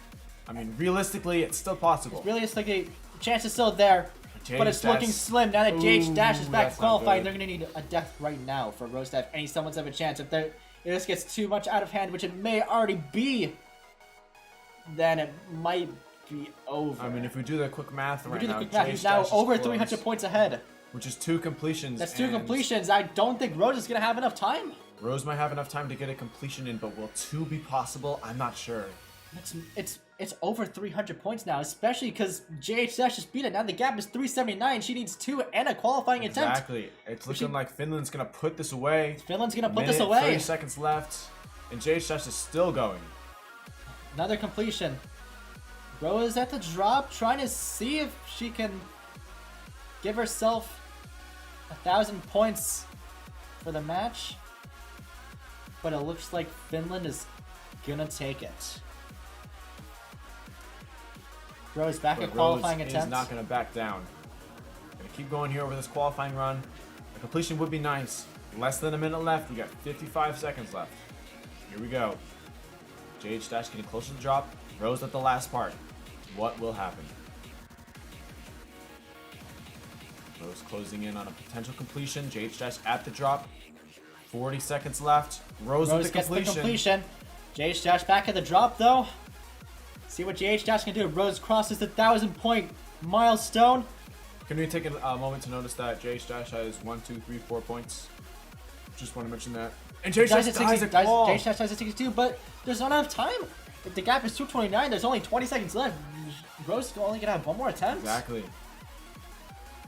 I mean, realistically, it's still possible. Realistically, the chance is still there, but it's JH looking Dash- slim. Now that JH Dash is Ooh, back that's not qualifying, good. they're going to need a death right now for Rose to have any semblance of a chance. If this gets too much out of hand, which it may already be, then it might be over. I mean, if we do the quick math If we right do the now, quick math, JH he's now Dash is over close, 300 points ahead. which is 2 completions. That's 2 and completions. I don't think Rose is going to have enough time. Rose might have enough time to get a completion in, but will 2 be possible? I'm not sure. It's over 300 points now, especially because JH Dash just beat it. Now the gap is 379. She needs 2 and a qualifying attempt. Exactly. It's looking like Finland's gonna put this away. Finland's gonna put Minute, this away. 30 seconds left, and JH Dash is still going. Another completion. Rose at the drop, trying to see if she can give herself 1,000 points for the match. But it looks like Finland is gonna take it. Rose back But at qualifying Rose attempt. is not gonna back down. Gonna keep going here over this qualifying run. A completion would be nice. Less than a minute left. We got 55 seconds left. Here we go. JH Dash getting closer to the drop. Rose at the last part. What will happen? Rose closing in on a potential completion. JH Dash at the drop. 40 seconds left. Rose with Rose the gets completion. the completion. JH Dash back at the drop though. See what JH can do. Rose crosses the 1,000-point milestone. Can we take a moment to notice that JH Dash has 1, 2, 3, 4 points? Just want to mention that. And JH Dash dies at call. JH Dash dies at 62, but there's not enough time. If the gap is 229, there's only 20 seconds left. Rose is only gonna have one more attempt. Exactly.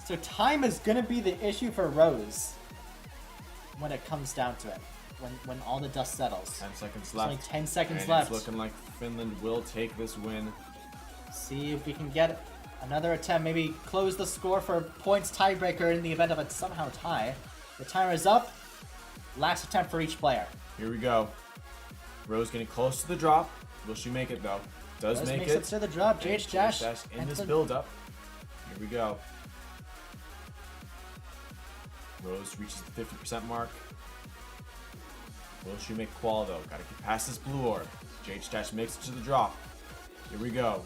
So time is gonna be the issue for Rose when it comes down to it. When all the dust settles. 10 seconds There's left. only 10 seconds And left. it's looking like Finland will take this win. See if we can get another attempt. Maybe close the score for points tiebreaker in the event of a somehow tie. The timer is up. Last attempt for each player. Here we go. Rose getting close to the drop. Will she make it though? Does Rose make makes it. it to the drop. JH Dash in this build up. Here we go. Rose reaches the 50% mark. Will she make qual though? Gotta get past this blue orb. JH Dash makes it to the drop. Here we go.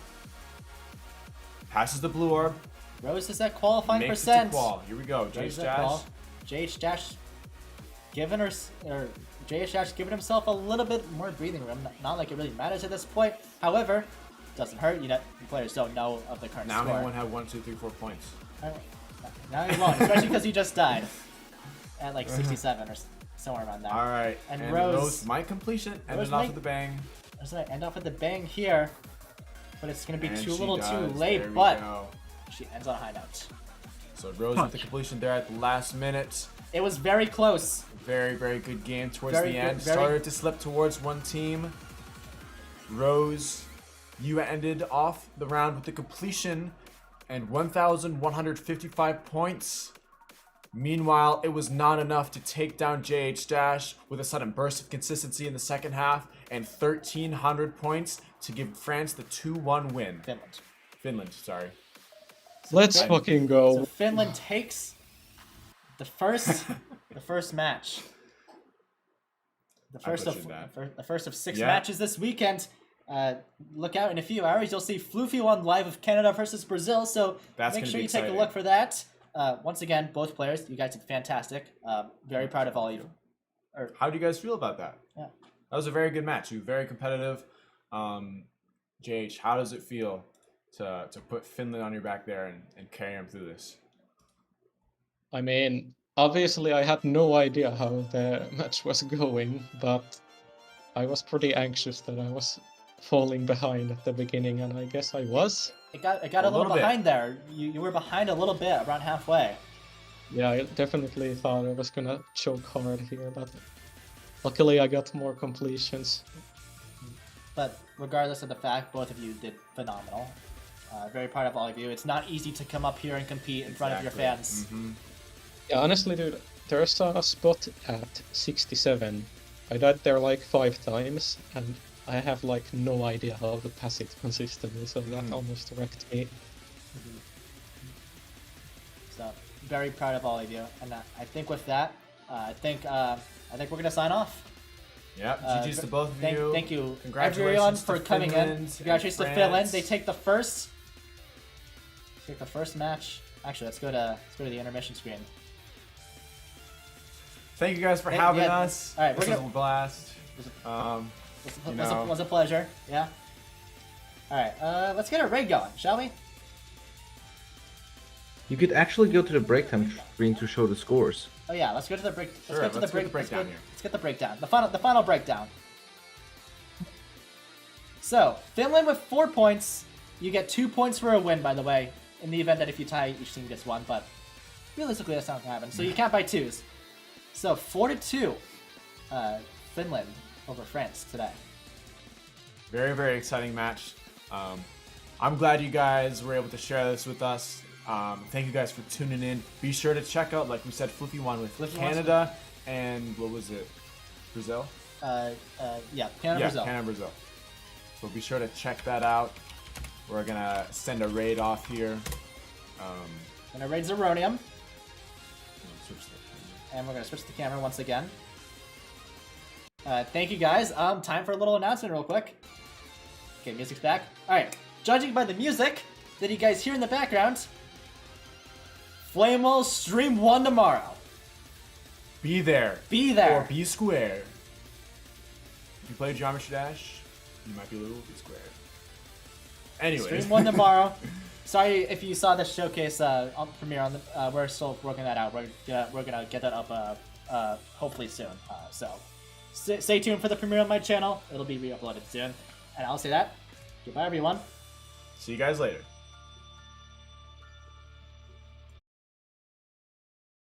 Passes the blue orb. Rose is at qualifying Makes percent. it to qual. Here we go. Rose JH is at Dash. qual. JH Dash giving her, or JH Dash giving himself a little bit more breathing room. Not like it really matters at this point. However, doesn't hurt. You know, players don't know of the current Now score. he won't have 1, 2, 3, 4 points. Now he won't, especially because he just died at like 67 or somewhere around there. All right. And And Rose- Rose might completion. Rose Ended off might- with a bang. That's right. End off with the bang here, but it's gonna be And too she little, does. too There late. we But go. she ends on a high note. So Rose with the completion there at the last minute. It was very close. Very, very good game towards Very the good- end. very- Started to slip towards one team. Rose, you ended off the round with the completion and 1,155 points. Meanwhile, it was not enough to take down JH Dash with a sudden burst of consistency in the second half and 1,300 points to give France the 2-1 win. Finland, sorry. Let's fucking go. So Finland takes the first match. The first of butchered that. the first of 6 Yeah. matches this weekend. Look out in a few hours. You'll see Floofy on live of Canada versus Brazil. So That's make gonna sure be you take a exciting. look for that. Once again, both players, you guys did fantastic. Very proud of all of you. How do you guys feel about that? Yeah. That was a very good match. You were very competitive. JH, how does it feel to put Finland on your back there and carry them through this? I mean, obviously I had no idea how the match was going, but I was pretty anxious that I was falling behind at the beginning, and I guess I was. It got a A little little bit. behind there. You were behind a little bit, around halfway. Yeah, I definitely thought I was gonna choke hard here, but luckily I got more completions. But regardless of the fact, both of you did phenomenal. Very proud of all of you. It's not easy to come up here and compete in front of your fans. Mm-hmm. Yeah, honestly, dude, there's a spot at 67. I died there like 5 times, and I have like no idea how to pass it consistently, so that almost wrecked me. So very proud of all of you. And I think with that, I think we're gonna sign off. Yep, GG's to both of you. Thank you, Congratulations everyone, to for coming Finland in. and Congratulations to France. Finland. They take the first match. Actually, let's go to the intermission screen. Thank you guys for Hey, having yeah. us. All right, This we're was a blast. You know. Was a pleasure. Yeah. All right, let's get a raid going, shall we? You could actually go to the breaktime screen to show the scores. Oh yeah, let's go to the break. Let's Sure, go to the let's break. get the breakdown here. Let's get the breakdown. The final breakdown. So Finland with 4 points. You get 2 points for a win, by the way. In the event that if you tie, each team gets 1. But realistically, that's not gonna happen. So you can't buy 2s. So 4-2, Finland over France today. Very, very exciting match. I'm glad you guys were able to share this with us. Thank you guys for tuning in. Be sure to check out, like we said, Fluffy won with Fluffy Canada and what was it? Brazil? Yeah, Canada, Brazil. Canada, Brazil. So be sure to check that out. We're gonna send a raid off here. Gonna raid Zeronium, Switch the- and we're gonna switch the camera once again. Thank you guys. Time for a little announcement real quick. Okay, music's back. Alright, judging by the music that you guys hear in the background, Flame will stream 1 tomorrow. Be there. Be there. Or be square. If you play Geometry Dash, you might be a little bit square. Anyways. Stream 1 tomorrow. Sorry if you saw the showcase on premiere on the. We're still working that out. We're gonna get that up hopefully soon. So stay tuned for the premiere on my channel. It'll be re-uploaded soon. And I'll say that. Goodbye, everyone. See you guys later.